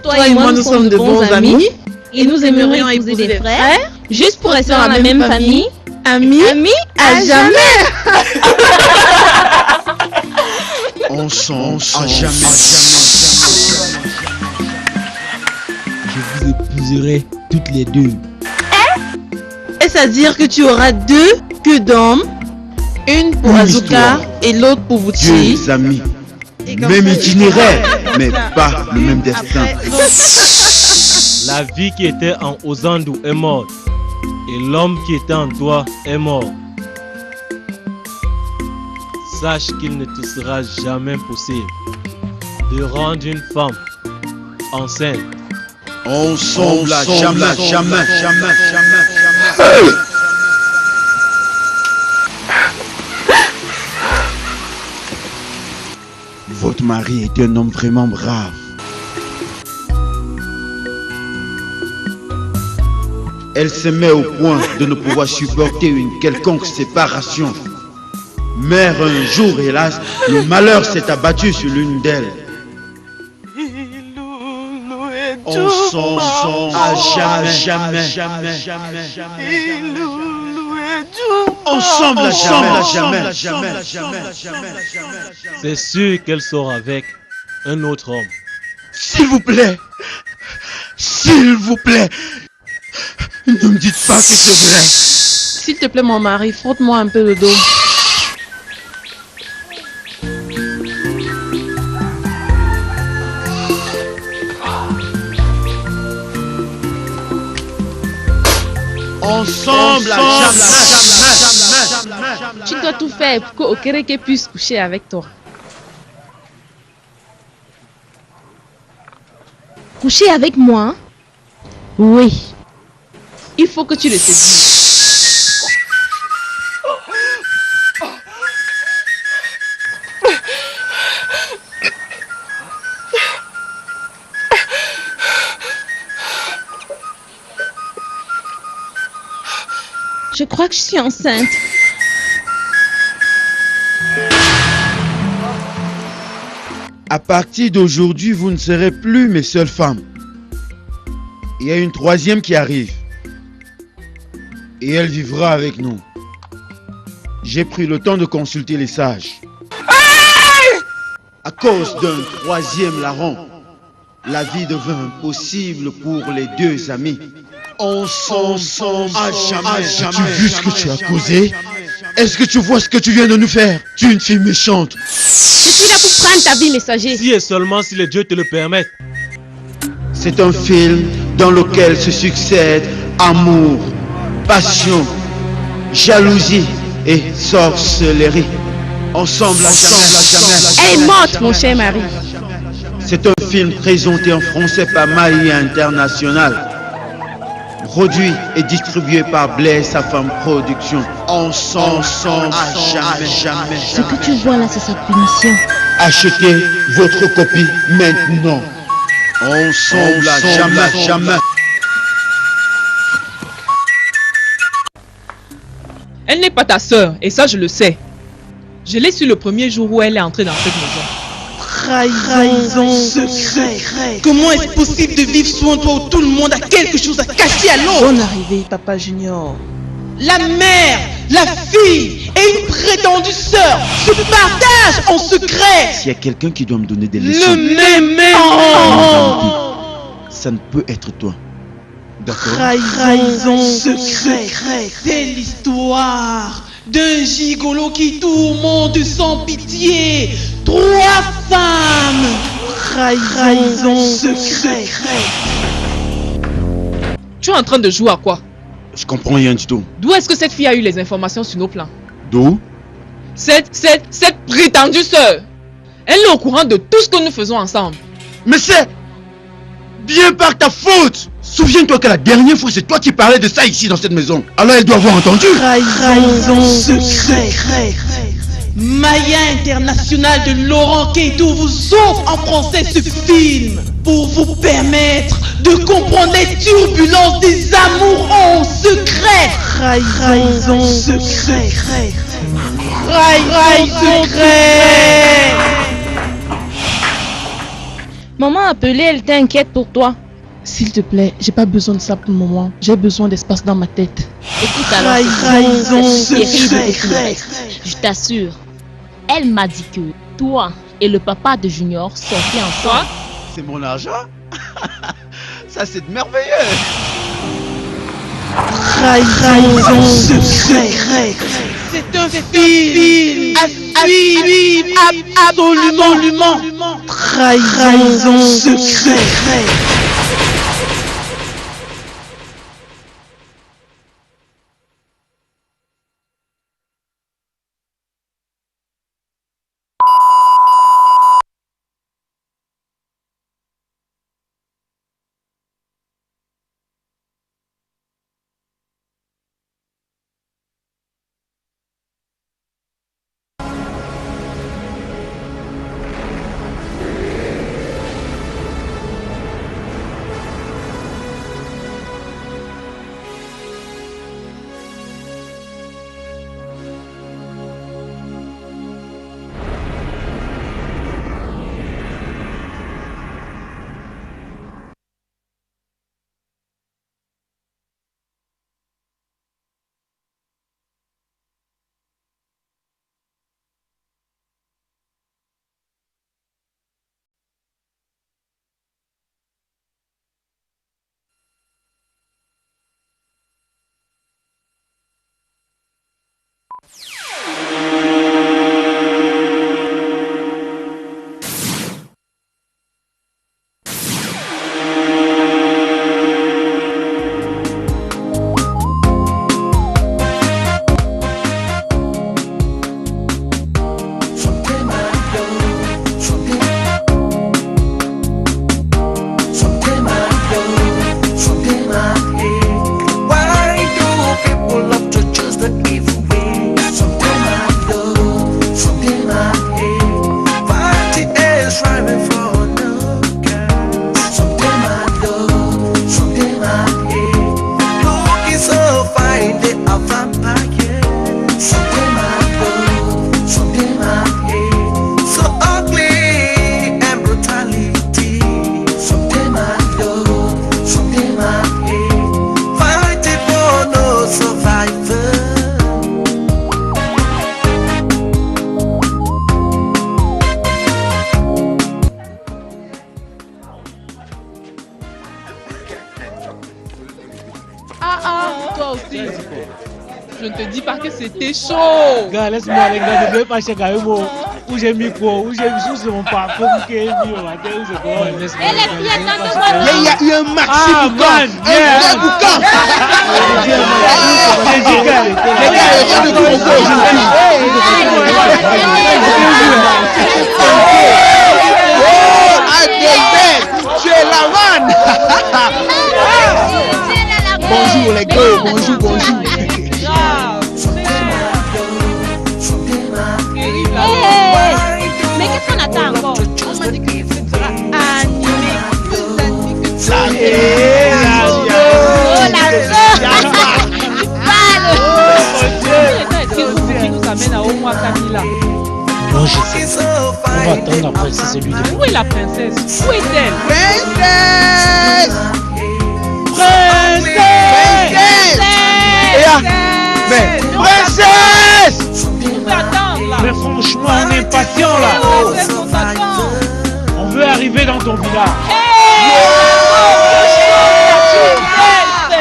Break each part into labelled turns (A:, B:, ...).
A: Toi et moi, nous sommes de bons amis et nous aimerions épouser des frères juste pour rester dans la même famille. Amis à jamais.
B: Ensemble à jamais.
C: Je vous épouserai toutes les deux.
A: Est-ce à dire que tu auras deux queues d'hommes, une pour
B: Une
A: Azuka
B: histoire.
A: et l'autre pour Wuchi?
B: Deux amis,
A: Et comme
B: même
A: ça,
B: itinéraire, mais pas le même destin.
D: La vie qui était en Ozandu est morte et l'homme qui était en toi est mort. Sache qu'il ne te sera jamais possible de rendre une femme enceinte.
B: Ensemble à jamais. Votre mari est un homme vraiment brave. Elle se met au point de ne pouvoir supporter une quelconque séparation. Mais un jour, hélas, le malheur s'est abattu sur l'une d'elles. Ensemble à jamais. Ensemble à jamais.
D: C'est sûr qu'elle sort avec un autre homme.
B: S'il vous plaît, ne me dites pas que c'est vrai.
A: S'il te plaît, mon mari, frotte-moi un peu le dos.
B: Ensemble à jamais.
A: Tu dois tout faire pour que Okereke puisse coucher avec toi.
E: Coucher avec moi?
A: Oui. Il faut que tu le séduises.
E: Je crois que je suis enceinte.
B: À partir d'aujourd'hui, vous ne serez plus mes seules femmes. Il y a une troisième qui arrive. Et elle vivra avec nous. J'ai pris le temps de consulter les sages. À cause d'un troisième larron, la vie devint impossible pour les deux amis. Ensemble à jamais. As-tu vu ce que tu as causé? Est-ce que tu vois ce que tu viens de nous faire? Tu es une fille méchante.
E: Je suis là pour prendre ta vie, messager.
D: Si et seulement si les dieux te le permettent.
B: C'est un film dans lequel se succèdent amour, passion, jalousie et sorcellerie. Ensemble à jamais.
E: Elle est morte, mon cher mari.
B: C'est un film présenté en français par Maï International. Produit et distribué par Blaise sa femme production. Ensemble à jamais.
E: Ce que tu vois là, c'est sa punition.
B: Achetez votre copie maintenant. Ensemble à jamais.
F: Elle n'est pas ta sœur, et ça je le sais. Je l'ai su le premier jour où elle est entrée dans cette maison.
A: Trahison secret. Comment est-ce possible de vivre sous un toit où tout le monde a quelque chose à cacher à l'autre? Bonne arrivée, Papa Junior. La mère, la fille et une prétendue sœur se partagent en secret.
B: S'il y a quelqu'un qui doit me donner des leçons,
A: Le même enfant.
B: ça ne peut être toi. D'accord?
A: Trahison secret. C'est l'histoire d'un gigolo qui tourmente sans pitié 3 femmes. Trahison secret.
F: Tu es en train de jouer à quoi?
B: Je comprends rien du tout.
F: D'où est-ce que cette fille a eu les informations sur nos plans?
B: D'où?
F: Cette prétendue sœur. Elle est au courant de tout ce que nous faisons ensemble.
B: Mais c'est bien par ta faute. Souviens-toi que la dernière fois, c'est toi qui parlais de ça ici dans cette maison. Alors elle doit avoir entendu.
A: Trahison secret. Maya International de Laurent Keitou vous offre en français ce film pour vous permettre de comprendre les turbulences des amours en secret. Trahison secret. Trahison secret.
E: Maman a appelé, elle t'inquiète pour toi.
A: S'il te plaît, j'ai pas besoin de ça pour le moment. J'ai besoin d'espace dans ma tête.
E: Écoute alors,
A: Trahison,
E: c'est terrible,
A: secret.
E: je t'assure. Elle m'a dit que toi et le papa de Junior sortaient ensemble.
B: C'est mon argent. Ça, c'est de merveilleux.
A: Trahison, secret. C'est un film à suivre absolument. Trahison, secret.
F: Toi aussi. Je ne te dis pas que c'était chaud.
D: Gars, laisse-moi aller, gars, ne vais pas chez Gaïmo. Où j'ai mis quoi? Où j'ai mis sur mon parfum qui est mis au matin, où c'est quoi?
E: Et les filles, attendez
B: Mais il y a eu un maxi boucan.
D: man,
B: Un vrai boucan. Les gars, il y a de tout aujourd'hui. Oh, Adelbert, tu es la manne. Bonjour les gars, bonjour, bonjour.
E: Mais qu'est-ce qu'on attend encore?
A: On m'a dit que ce sera animé, plus animé que ça.
E: Oh la
F: Qu'est-ce qui nous amène à au moins Camilla?
C: Non, je sais. On va attendre la princesse et lui dire.
F: Où est la princesse? Où est-elle?
B: Princesse. Mais princesse.
F: On peut attendre là.
C: Mais franchement, on est impatient là.
F: Princesse, on t'attend.
C: On veut arriver dans ton village.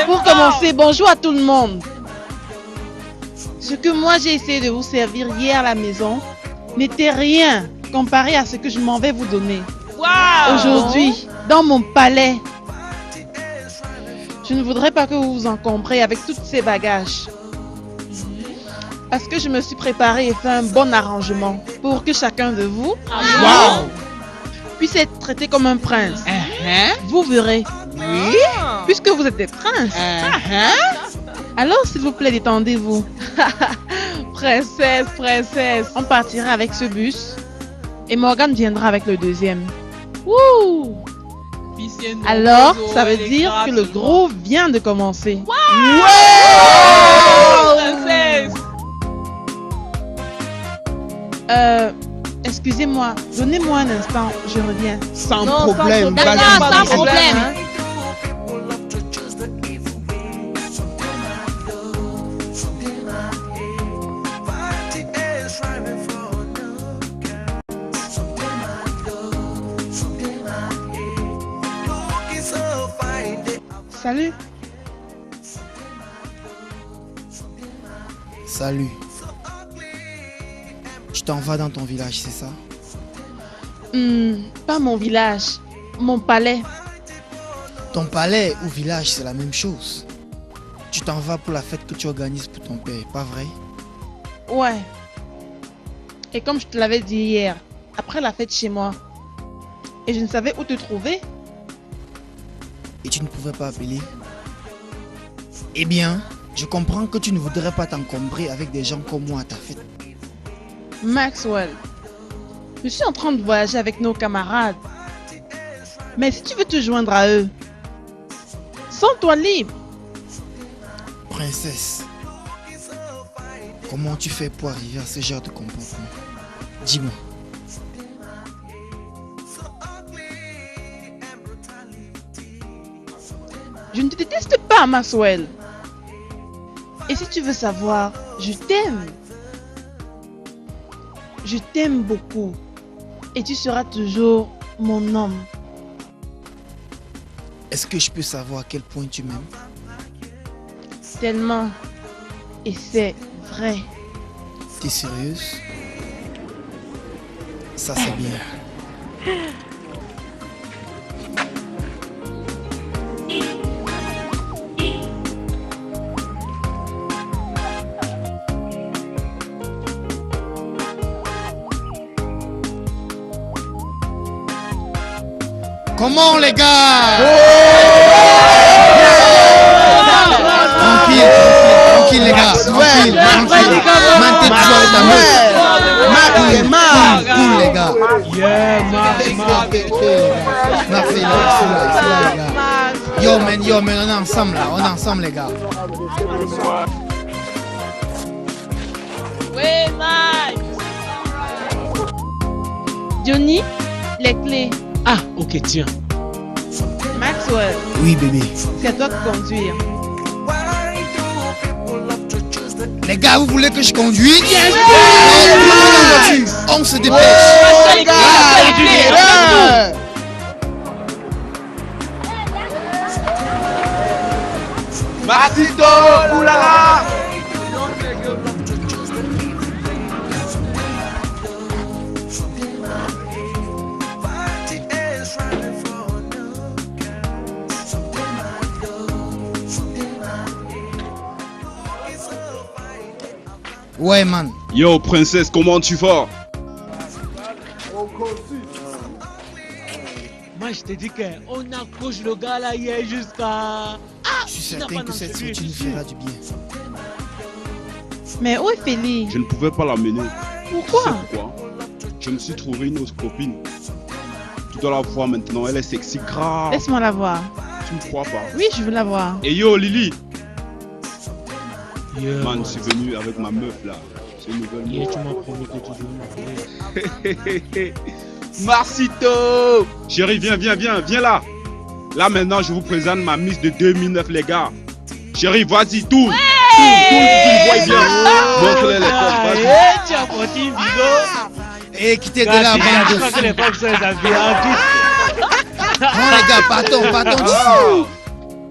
A: Pour commencer, bonjour à tout le monde. Ce que moi j'ai essayé de vous servir hier à la maison n'était rien comparé à ce que je m'en vais vous donner.
F: Waouh!
A: Aujourd'hui, dans mon palais, je ne voudrais pas que vous vous encombrez avec tous ces bagages. Parce que je me suis préparé et fait un bon arrangement pour que chacun de vous puisse être traité comme un prince. Vous verrez. Oui. Puisque vous êtes des princes. Alors, s'il vous plaît, détendez-vous. Princesse, princesse. On partira avec ce bus et Morgane viendra avec le deuxième. Wouh! Alors, ça veut dire que le gros vient de commencer.
F: Princesse!
A: Est-ce excusez-moi, donnez-moi un instant, je reviens.
B: Sans
F: Non, sans
B: problème.
F: problème.
B: vas-y,
E: D'accord,
B: vas-y.
E: sans problème.
F: hein.
A: Salut.
G: Salut. Tu t'en vas dans ton village, c'est ça?
A: Pas mon village, mon palais.
G: Ton palais ou village, c'est la même chose. Tu t'en vas pour la fête que tu organises pour ton père, pas vrai?
A: Ouais. Et comme je te l'avais dit hier, après la fête chez moi, et je ne savais où te trouver.
G: Et tu ne pouvais pas appeler? Eh bien, je comprends que tu ne voudrais pas t'encombrer avec des gens comme moi à ta fête.
A: Maxwell, je suis en train de voyager avec nos camarades. Mais si tu veux te joindre à eux, sens-toi libre.
G: Princesse, comment tu fais pour arriver à ce genre de comportement? Dis-moi.
A: Je ne te déteste pas, Maxwell. Et si tu veux savoir, je t'aime. Je t'aime beaucoup. Et tu seras toujours mon homme.
G: Est-ce que je peux savoir à quel point tu m'aimes?
A: Tellement. Et c'est vrai.
G: T'es sérieuse? Ça c'est bien. Comment les gars? Tranquille, tranquille les gars, tranquille, tranquille. Mentez toujours avec ta meuf. Cool les gars.
D: Yeah,
G: Marc, c'est là, les gars. Yo man, on est ensemble là, on est ensemble les gars.
E: Ouais, Mike.
A: Johnny, les clés.
D: Ah, ok, tiens.
A: Maxwell,
G: Oui bébé.
A: c'est à toi de conduire.
G: Les gars, vous voulez que je conduise? On se dépêche.
B: Martito, oulala.
G: Ouais man.
H: Yo, princesse, comment tu vas?
D: Moi, je t'ai dit qu'on accroche le gars là hier jusqu'à.
G: Je suis certain que cette sortie nous fera du bien.
A: Mais où est Félix?
H: Je ne pouvais pas l'amener.
A: Pourquoi?
H: Tu sais pourquoi? Je me suis trouvé une autre copine. Tu dois la voir maintenant, elle est sexy grave.
A: Laisse-moi la voir.
H: Tu me crois pas?
A: Oui, je veux la voir.
H: Et yo, Lily,
D: Yeah,
H: man, je suis venu avec ma meuf là. C'est une nouvelle
D: yeah,
H: meuf.
D: tu m'as promis que tu devais m'appeler.
H: Marcito! Chérie, viens là. Là maintenant, je vous présente ma Miss de 2009, les gars. Chérie, vas-y, tourne. Tourne, tu vois bien. Montre-les les codes, vas-y.
D: Tu as porté une vidéo.
G: Et quittez de là,
D: Je crois que
G: bande.
D: les femmes sont les habillées en tout.
G: Non les gars, partons d'ici.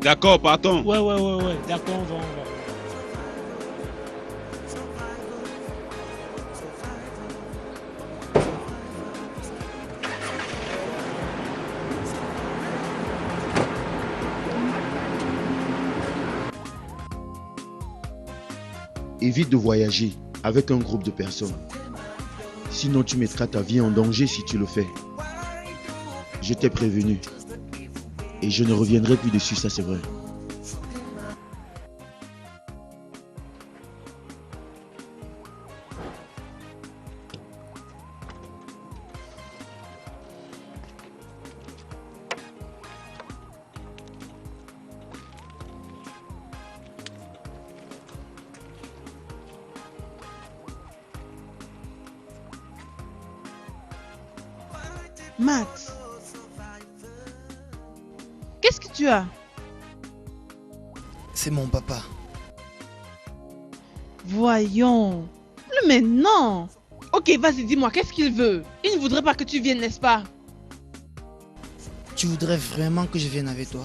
H: D'accord, partons.
D: Ouais, d'accord, on va.
B: Évite de voyager avec un groupe de personnes. Sinon tu mettras ta vie en danger si tu le fais. Je t'ai prévenu. Et je ne reviendrai plus dessus, ça c'est vrai.
A: Max. Qu'est-ce que tu as?
G: C'est mon papa.
A: Voyons. Plus maintenant. Ok, vas-y, dis-moi, qu'est-ce qu'il veut? Il ne voudrait pas que tu viennes, n'est-ce pas?
G: Tu voudrais vraiment que je vienne avec toi?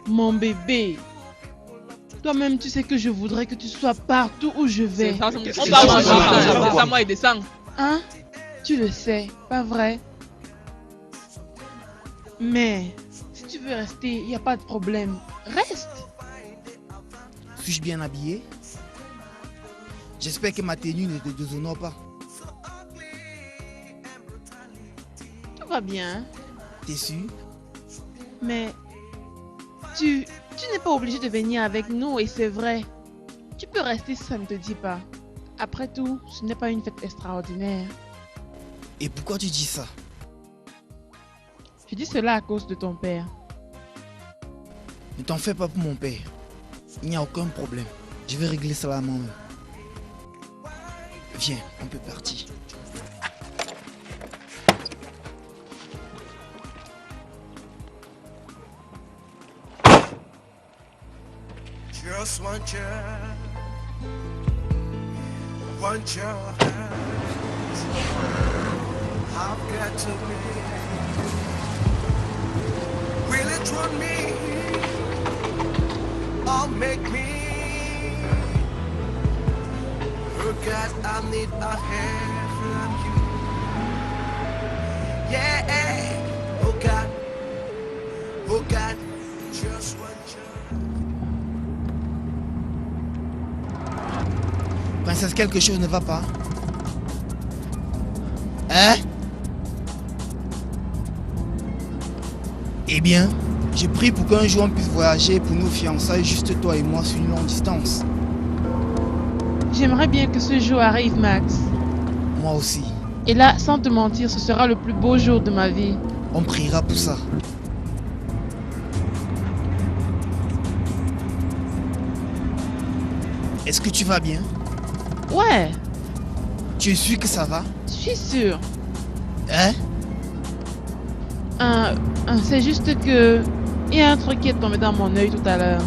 A: Mon bébé. Toi-même, tu sais que je voudrais que tu sois partout où je vais.
F: On parle ensemble. Descends-moi et descends.
A: Hein? Tu le sais, pas vrai? Mais si tu veux rester, il n'y a pas de problème. Reste.
G: Suis-je bien habillé? J'espère que ma tenue ne te déshonore pas.
A: Tout va bien.
G: T'es sûr?
A: Mais tu n'es pas obligé de venir avec nous et c'est vrai. Tu peux rester si ça ne te dit pas. Après tout, ce n'est pas une fête extraordinaire.
G: Et pourquoi tu dis ça?
A: Je dis cela à cause de ton père.
G: Ne t'en fais pas pour mon père. Il n'y a aucun problème. Je vais régler cela moi-même. Viens, on peut partir.
I: Just want your hands. I've got to be. Will it run me or make me? Oh God, I need a hand from you. Yeah, oh God, just want you.
G: Princesse, quelque chose ne va pas. Hein? Eh bien, j'ai prie pour qu'un jour on puisse voyager pour nos fiançailles, juste toi et moi, sur une longue distance.
A: J'aimerais bien que ce jour arrive, Max.
G: Moi aussi.
A: Et là, sans te mentir, ce sera le plus beau jour de ma vie.
G: On priera pour ça. Est-ce que tu vas bien?
A: Ouais,
G: Tu es sûr que ça va?
A: je suis sûre.
G: Hein?
A: C'est juste que... Il y a un truc qui est tombé dans mon œil tout à l'heure.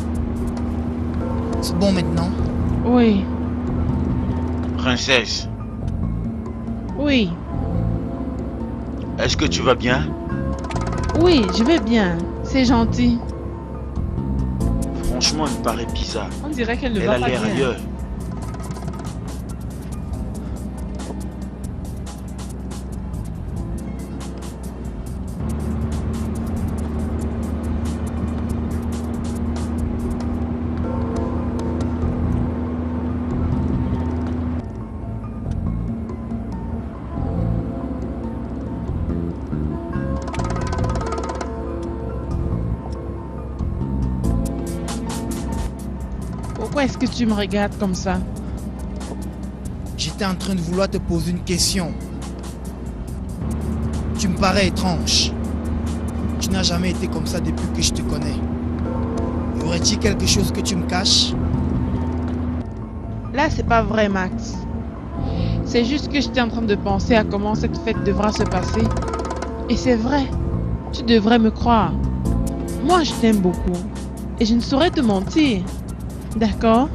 G: C'est bon maintenant?
A: Oui,
B: Princesse,
A: oui,
B: est-ce que tu vas bien?
A: oui, je vais bien. C'est gentil.
B: Franchement, elle me paraît bizarre.
F: On dirait qu'elle ne
B: Elle
F: va
B: a
F: pas
B: l'air
F: bien.
B: ailleurs.
A: Pourquoi est-ce que tu me regardes comme ça?
G: J'étais en train de vouloir te poser une question. Tu me parais étrange. Tu n'as jamais été comme ça depuis que je te connais. Y aurait-il quelque chose que tu me caches?
A: Là, c'est pas vrai, Max. C'est juste que j'étais en train de penser à comment cette fête devra se passer. Et c'est vrai. Tu devrais me croire. Moi, je t'aime beaucoup. Et je ne saurais te mentir. D'accord?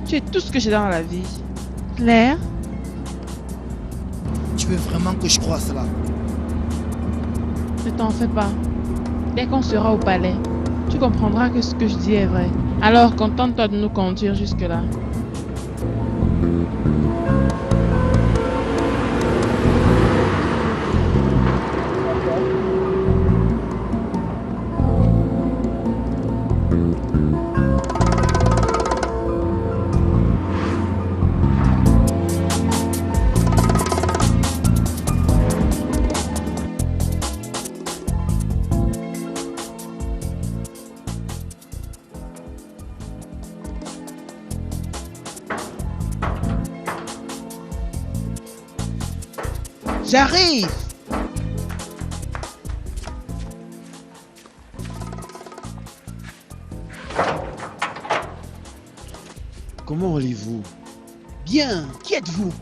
A: Tu es tout ce que j'ai dans la vie. Claire?
G: Tu veux vraiment que je croie cela?
A: Ne t'en fais pas. Dès qu'on sera au palais, tu comprendras que ce que je dis est vrai. Alors, contente-toi de nous conduire jusque-là.
C: J'arrive!
B: Comment allez-vous?
C: Bien, qui êtes-vous?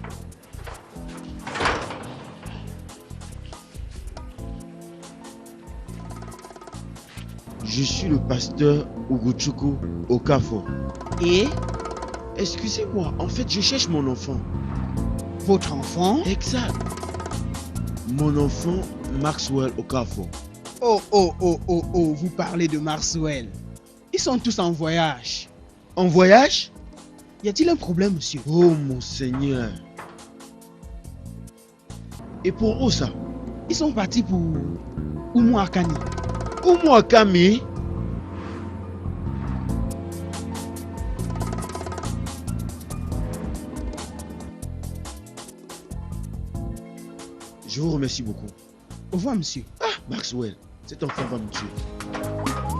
B: Je suis le pasteur Uguchuku Okafor.
J: Et
B: Excusez-moi, en fait, je cherche mon enfant.
J: votre enfant?
B: Exact. Mon enfant, Maxwell Okafor.
J: Oh, vous parlez de Maxwell. Ils sont tous en voyage.
B: En voyage?
J: Y a-t-il un problème, monsieur?
B: Oh mon Seigneur. Et pour où ça?
J: Ils sont partis pour Umuakani.
B: Umuakami? Je vous remercie beaucoup.
J: Au revoir, monsieur.
B: Ah, Maxwell, cet enfant va me tuer.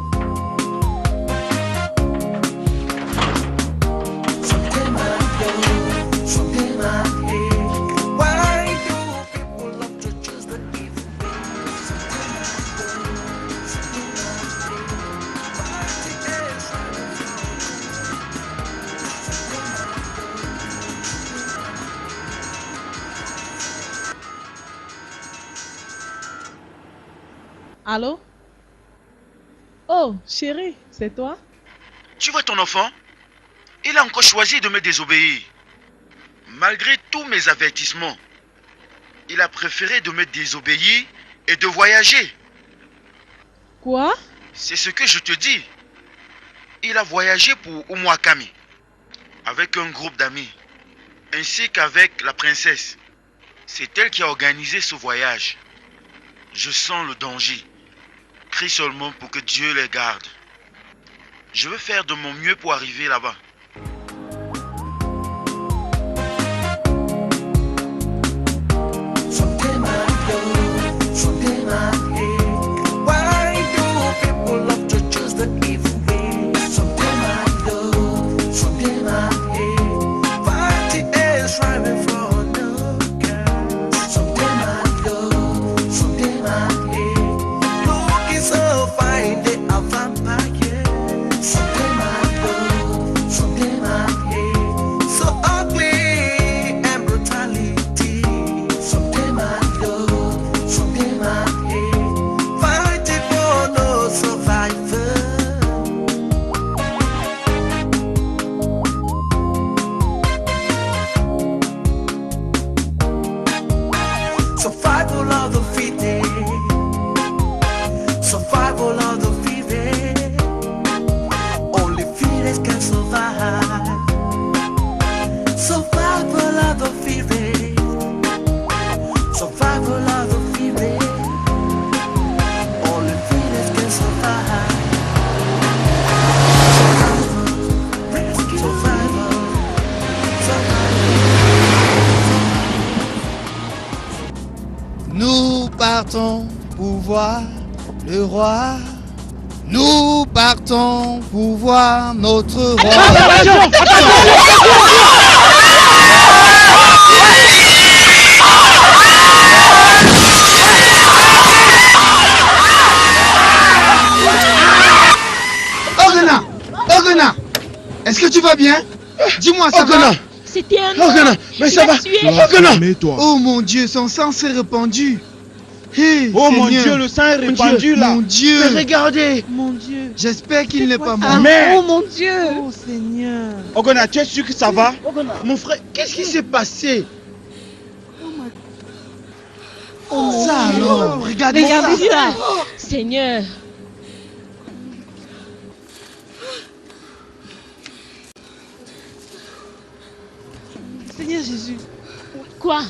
F: Allô? Oh, chérie, c'est toi?
B: Tu vois ton enfant? Il a encore choisi de me désobéir. Malgré tous mes avertissements, il a préféré de me désobéir et de voyager.
F: Quoi?
B: C'est ce que je te dis. Il a voyagé pour Umuakami avec un groupe d'amis, ainsi qu'avec la princesse. C'est elle qui a organisé ce voyage. Je sens le danger. Prie seulement pour que Dieu les garde. Je vais faire de mon mieux pour arriver là-bas.
I: Survival of the fittest. Survival of the fittest. Only fittest can survive. Survival of the fittest. Survival of the fittest. Only fittest can survive. Survival.
G: Nous partons pour voir le roi. Nous partons pour voir notre roi.
J: Ogana, est-ce que tu vas bien? Dis-moi, ça va?
E: C'était un
B: Ogana,
E: homme.
B: mais
E: Il
B: ça
E: a
B: va.
E: tué.
B: Ogana.
H: Calme-toi.
J: Oh mon Dieu, son sang s'est répandu. Hey,
C: Oh mon
J: Seigneur.
C: Dieu, le sang est
B: Mon
C: répandu
B: Dieu,
C: là.
J: Mon Dieu,
B: Mais regardez.
F: Mon Dieu.
J: j'espère qu'il n'est pas mort.
F: Ah,
C: Merde.
F: oh mon Dieu. Oh Seigneur.
C: Ogona, tu es sûr que ça va?
B: Mon frère, qu'est-ce qui s'est passé?
J: Ça alors, regardez ça.
F: Regardez ça.
E: Seigneur.
F: Seigneur Jésus,
E: Quoi?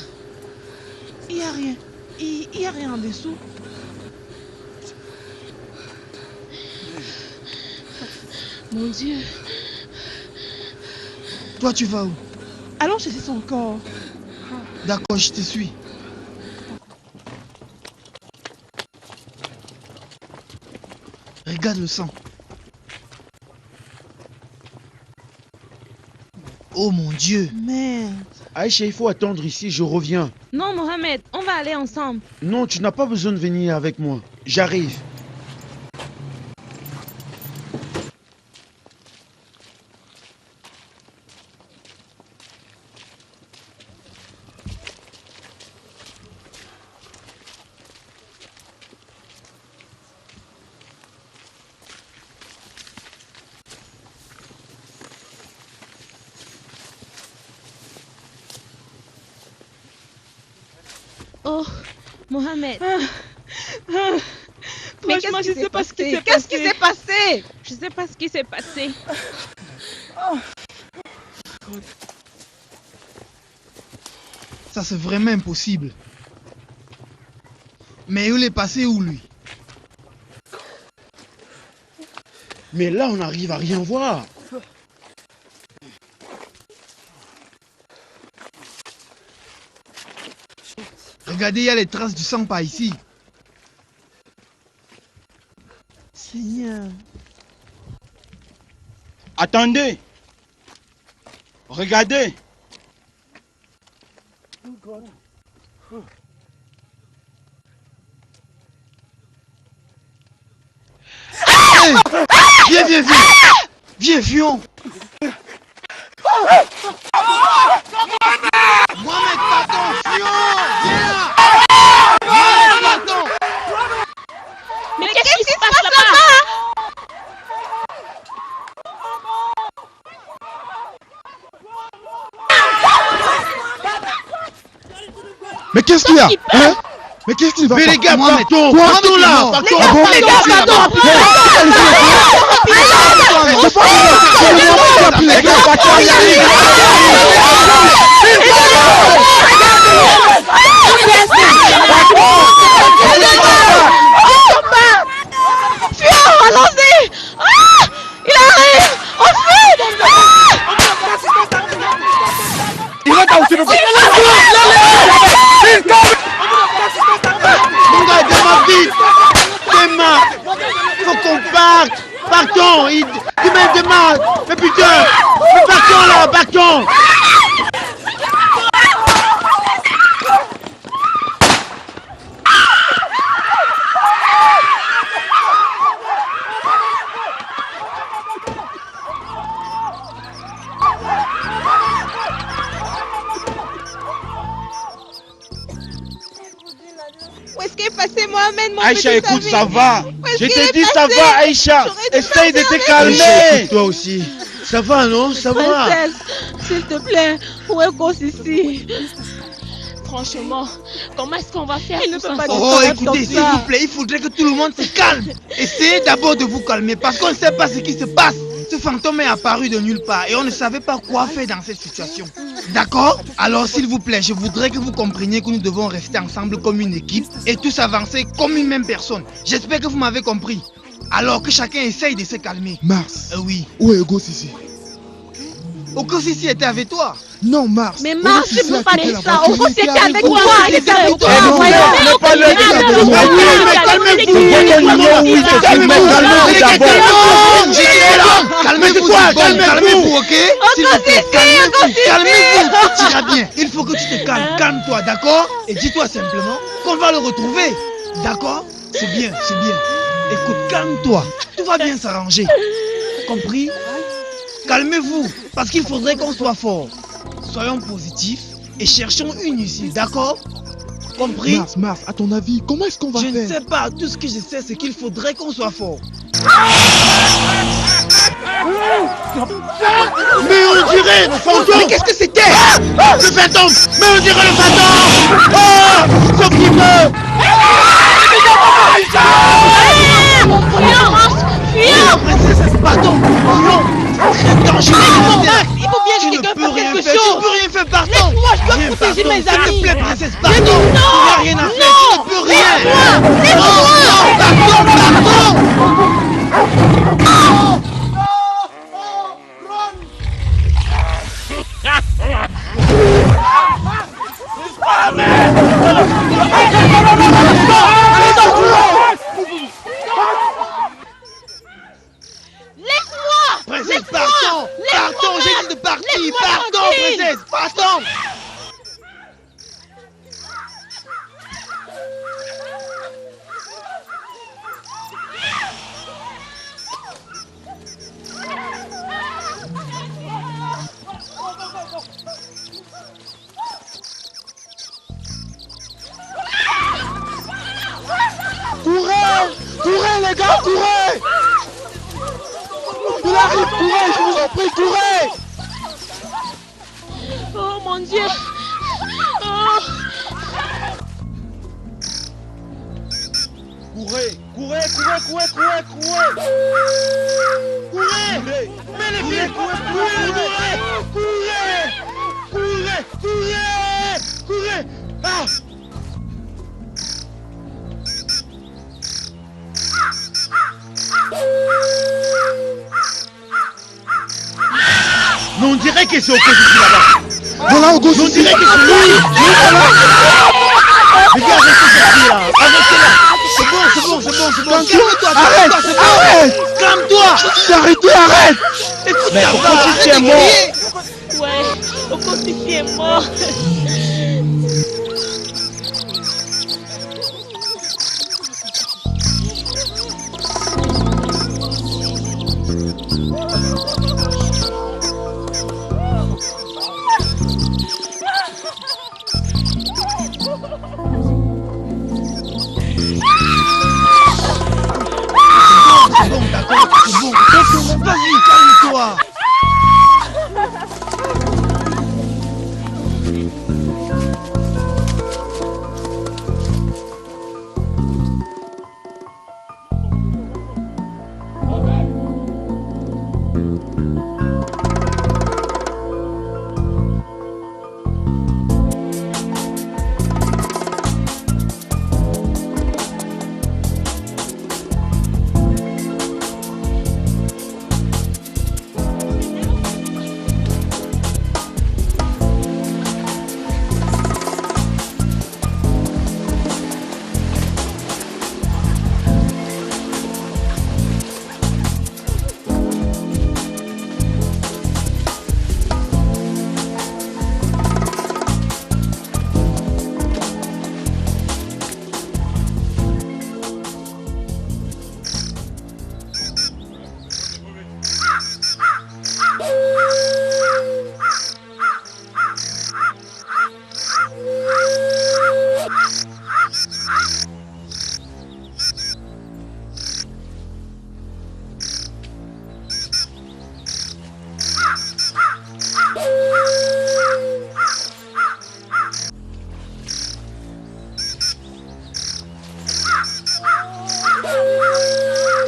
F: il n'y a rien. Il n'y a rien en dessous.
E: Mon Dieu.
J: Toi, tu vas où?
F: Allons chercher son corps.
J: D'accord, je te suis. Regarde le sang. Oh mon Dieu.
F: Merde.
B: Aïcha, il faut attendre ici, je reviens.
K: Non, Mohamed, on va aller ensemble.
B: Non, tu n'as pas besoin de venir avec moi. J'arrive.
K: Oh, Mohamed.
F: Mais
K: Franchement,
F: qu'est-ce
K: je
F: qui
K: sais
F: s'est
K: pas ce qui
F: passé?
K: s'est passé.
F: Qu'est-ce qui s'est passé?
K: Je sais pas ce qui s'est passé.
G: Ça c'est vraiment impossible. Mais où est passé où lui?
B: Mais là, on n'arrive à rien voir.
G: Regardez, il y a les traces du sang par ici.
J: Seigneur.
H: Attendez. Regardez.
G: Hey, viens. Viens, fuyons. Mohamed, pardon, fuyons. Viens là. Mohamed, pardon.
E: Mais qu'est-ce qui se passe là-bas?
C: Mais qu'est-ce qu'il y a? Hein? Mais qu'est-ce qui va?
B: Mais les gars,
G: Mohamed,
B: partons là. Partons.
G: Les gars, pardon.
K: Allons-y! Ah! Il arrive! On fuit!
B: Mon gars, démarre vite. Démarre. Faut qu'on parte. Partons. Démarre. Mais putain. Mais partons là, partons.
K: Où est-ce qu'il est passé, Mohamed, mon
H: Aïcha,
K: petit
H: écoute,
K: ami?
H: ça va.
K: Où est-ce
H: Je
K: qu'il
H: t'ai
K: est
H: dit ça
K: passé?
H: va, Aïcha.
K: J'aurais dû
H: Essaye de
K: partir
H: te
K: avec
H: calmer.
B: Écoute, toi aussi. Ça va, non? Ça va.
K: Princesse, s'il te plaît, où est Ghost ici? Franchement, comment est-ce qu'on va faire
F: Il ne
K: tous
F: peut pas
K: ensemble?
G: Oh,
F: comme
G: écoutez,
F: ça.
G: s'il vous plaît, il faudrait que tout le monde se calme. Essayez d'abord de vous calmer parce qu'on ne sait pas ce qui se passe. Ce fantôme est apparu de nulle part et on ne savait pas quoi faire dans cette situation. D'accord? Alors, s'il vous plaît, je voudrais que vous compreniez que nous devons rester ensemble comme une équipe et tous avancer comme une même personne. J'espère que vous m'avez compris. Alors que chacun essaye de se calmer.
C: Mars,
G: Oui.
C: où est Ghost ici?
G: Okos ici était avec toi.
C: Non, Mars.
K: Mais Mars,
C: Okos
K: ne peux
C: ici
K: pas
C: a quitté
K: dire
C: la
K: ça.
C: voiture.
K: Okos était avec toi.
G: Il était avec toi.
C: Non,
K: Voyons,
C: non,
K: mais
H: n'est pas le
K: Okos
H: gars
K: était
H: de
K: avec
H: toi.
K: toi.
B: Mais calmez-vous.
H: Oui, c'est calmez-vous d'abord.
G: Calmez-vous, calmez-vous, ok? S'il vous plaît, calmez-vous, tout ira bien. Il faut que tu te calmes, calme-toi, d'accord? Et dis-toi simplement qu'on va le retrouver, d'accord? C'est bien, c'est bien. Écoute, calme-toi, tout va bien s'arranger. Compris? Calmez-vous, parce qu'il faudrait qu'on soit fort. Soyons positifs et cherchons une issue, d'accord? Compris?
C: Mars, à ton avis, comment est-ce qu'on va
G: Je ne
C: faire?
G: sais pas, tout ce que je sais, c'est qu'il faudrait qu'on soit fort.
B: Mais on dirait le fantôme.
G: Mais qu'est-ce que c'était?
B: Le fantôme. Mais on dirait le fantôme. Oh, sauf qu'il meurt.
G: Princesse, pardon, non, très dangereux.
F: Il faut bien que
G: Tu ne
F: quelqu'un
G: peux
F: fasse
G: rien
F: quelque
G: faire, tu
F: chose.
G: peux rien faire, pardon.
F: Laisse-moi, je dois
G: Viens,
F: protéger
G: pardon,
F: mes
G: s'il te
F: amis.
G: plaît, princesse, pardon. Tu n'as rien à faire, tu ne peux rien.
F: Laisse-moi.
G: Pardon.
F: Laisse-moi.
G: Princesse, pardon. Pardon, j'ai dit de partir.
F: Laisse-moi
G: Pardon,
F: tranquille.
G: princesse, pardon.
C: Courez les gars, courez! Il arrive, courez, je vous en prie, courez!
K: Oh mon Dieu! Oh.
B: Courez, courez, courez, courez, courez, courez. Courez. Mais les filles, courez, courez, courez. Ah. Mais on dirait que c'est au côté ici là-bas.
G: Voilà, au gauche.
B: On dirait que c'est lui. Regarde, arrêtez cette fille là. Arrêtez-la. C'est bon.
G: Calme-toi,
B: Arrête.
G: calme-toi.
B: T'as arrêté, arrête.
G: Écoute,
D: Mais
G: ta
D: au
G: voix,
D: côté,
G: arrête
D: tu es
G: de
D: mort.
G: crier.
K: Ouais, Okosifi est mort.
G: C'est bon, d'accord, c'est bon. Vas-y, calme-toi.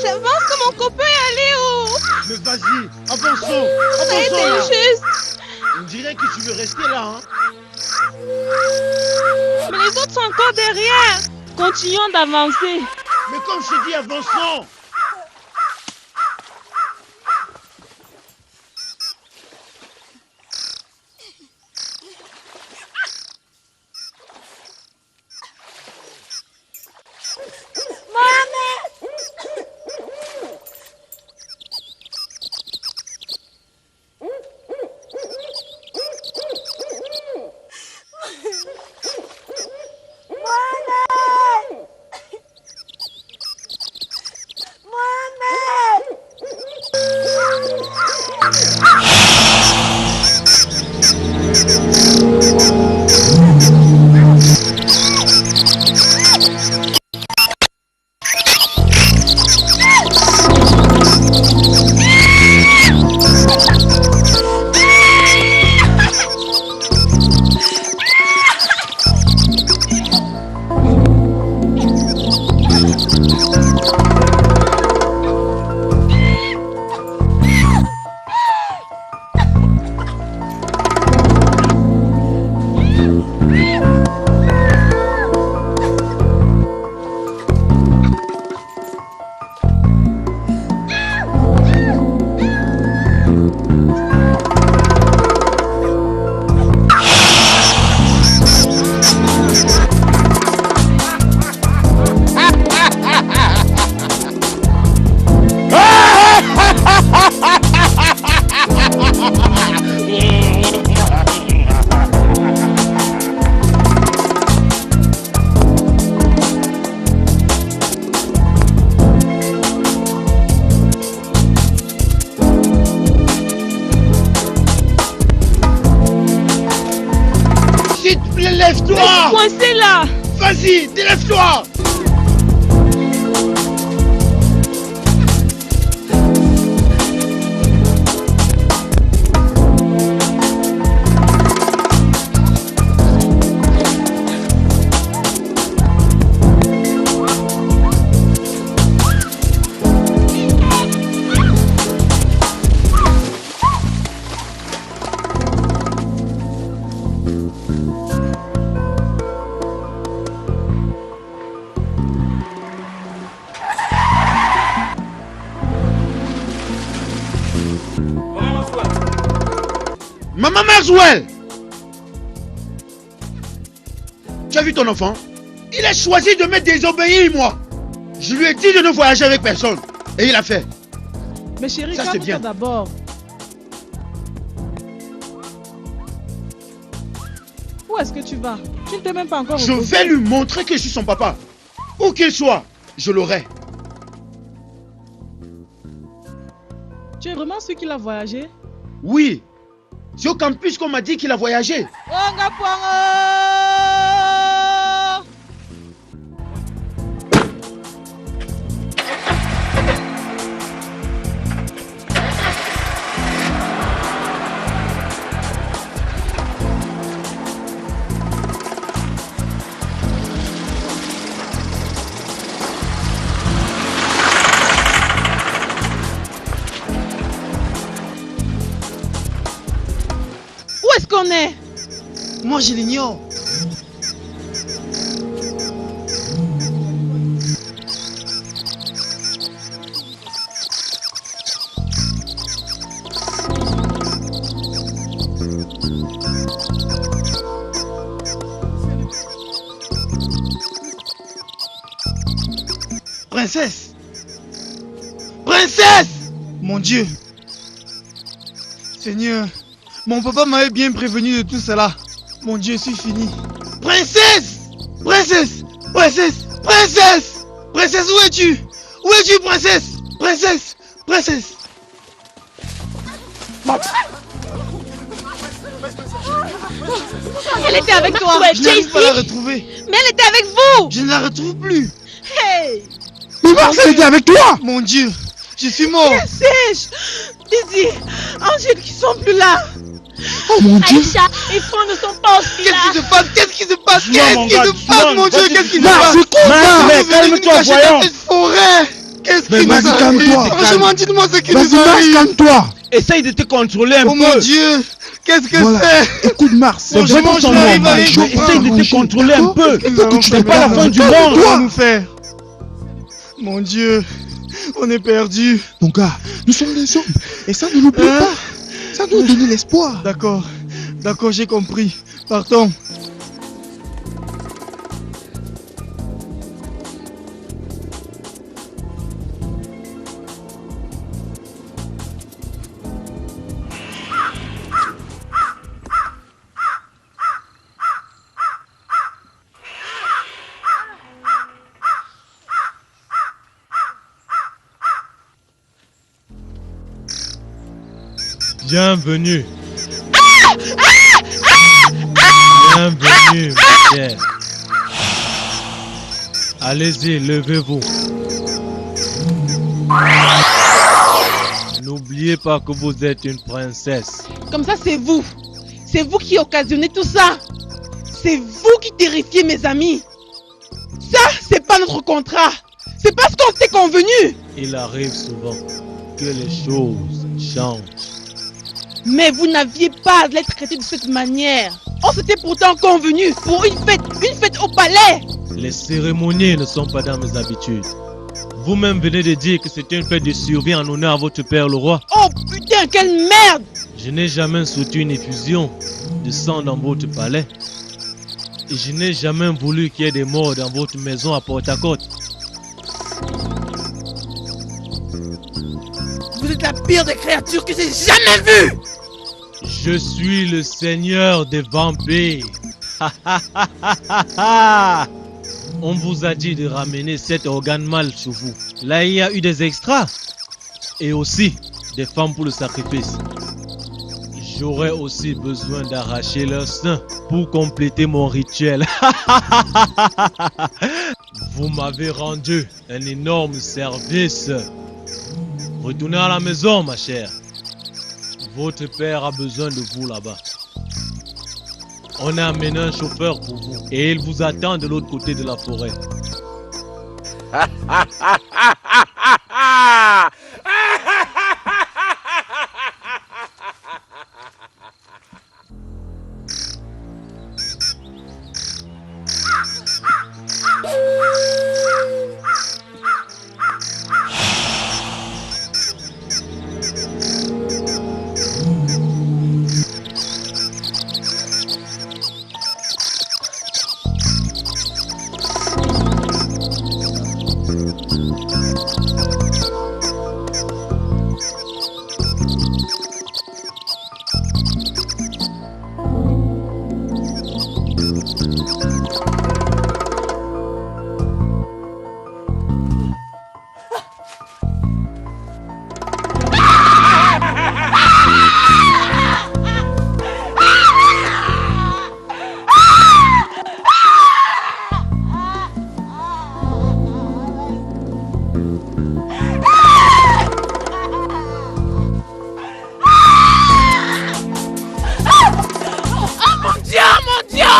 K: J'avance que mon copain est allé où?
B: Mais vas-y, avançons.
K: Ça a été
B: Là.
K: juste.
B: On dirait que tu veux rester là, hein.
K: Mais les autres sont encore derrière. Continuons d'avancer.
B: Mais comme je te dis, avançons. Lève-toi!
K: Je suis coincé là!
B: Vas-y, délève-toi! Maman Maxwell! Tu as vu ton enfant? Il a choisi de me désobéir, moi. Je lui ai dit de ne voyager avec personne. Et il a fait.
J: Mais chérie,
B: Ça, c'est bien.
J: calme-toi d'abord. Où est-ce que tu vas? Tu ne t'es même pas encore
B: Je
J: reposé.
B: vais lui montrer que je suis son papa. Où qu'il soit, je l'aurai.
J: Tu es vraiment sûr qu'il a voyagé?
B: Oui. C'est au campus qu'on m'a dit qu'il a voyagé.
J: Où est-ce qu'on est?
G: Moi, je l'ignore. Princesse! Princesse! Mon Dieu! Seigneur, mon papa m'avait bien prévenu de tout cela. Mon Dieu, je suis fini. Princesse! Princesse! Princesse! Princesse! Princesse, où es-tu? Où es-tu, princesse? Princesse! Princesse!
K: Elle était avec toi.
G: Je n'arrive pas à la retrouver.
K: Mais elle était avec vous.
G: Je ne la retrouve plus.
K: Hey.
G: Mais Marcel était avec toi! Mon Dieu, je suis mort.
K: Sais-je? Dizzy, Angèle qui sont plus là.
G: Oh mon Dieu!
K: Aïcha et Franck ne sont pas aussi là.
G: Qu'est-ce qui se passe? Qu'est-ce qui se passe?
H: mon
G: Qu'est-ce
H: gars,
G: qui se passe,
H: Simon,
G: mon Dieu?
H: vas-y,
G: Qu'est-ce qui se
H: Simon.
G: passe?
H: C'est quoi ça?
G: Vous êtes
H: Calme-toi,
G: venus cacher dans
H: voyons.
G: cette forêt. Qu'est-ce
H: Mais
G: qui nous
H: vas-y,
G: arrive?
H: calme-toi.
G: Franchement, dites-moi ce qui
C: Vas-y,
G: nous
C: Mars,
G: arrive.
C: calme-toi.
D: Essaye de te contrôler un
G: Oh
D: peu.
G: mon Dieu, qu'est-ce que
C: Voilà.
G: c'est?
C: Écoute, Mars, c'est
G: Franchement,
C: vraiment
G: je
C: ton
G: n'arrive
C: normal.
G: à rien
C: Mais
G: comprendre.
C: essaye de te contrôler un peu. C'est pas la fin du monde.
G: Qu'est-ce qu'on nous faire? Mon Dieu, on est perdu.
C: Mon gars, nous sommes des hommes. Et ça ne nous plaît pas. Ça doit donner l'espoir.
G: D'accord, d'accord, j'ai compris. Partons.
D: Bienvenue. Bienvenue, ma chère. Allez-y, levez-vous. N'oubliez pas que vous êtes une princesse.
J: Comme ça, c'est vous. C'est vous qui occasionnez tout ça. C'est vous qui terrifiez mes amis. Ça, c'est pas notre contrat. C'est pas ce qu'on s'est convenu.
D: Il arrive souvent que les choses changent.
J: Mais vous n'aviez pas à l'être traité de cette manière. On s'était pourtant convenu pour une fête au palais.
D: Les cérémonies ne sont pas dans mes habitudes. Vous-même venez de dire que c'était une fête de survie en honneur à votre père le roi.
J: Oh putain, quelle merde!
D: Je n'ai jamais soutenu une effusion de sang dans votre palais. Et je n'ai jamais voulu qu'il y ait des morts dans votre maison à Port-à-Côte.
J: Vous êtes la pire des créatures que j'ai jamais vues!
D: Je suis le seigneur des vampires. On vous a dit de ramener cet organe mâle sur vous. Là, il y a eu des extras. Et aussi des femmes pour le sacrifice. J'aurais aussi besoin d'arracher leur sein pour compléter mon rituel. Vous m'avez rendu un énorme service. Retournez à la maison, ma chère. Votre père a besoin de vous là-bas. On a amené un chauffeur pour vous et il vous attend de l'autre côté de la forêt.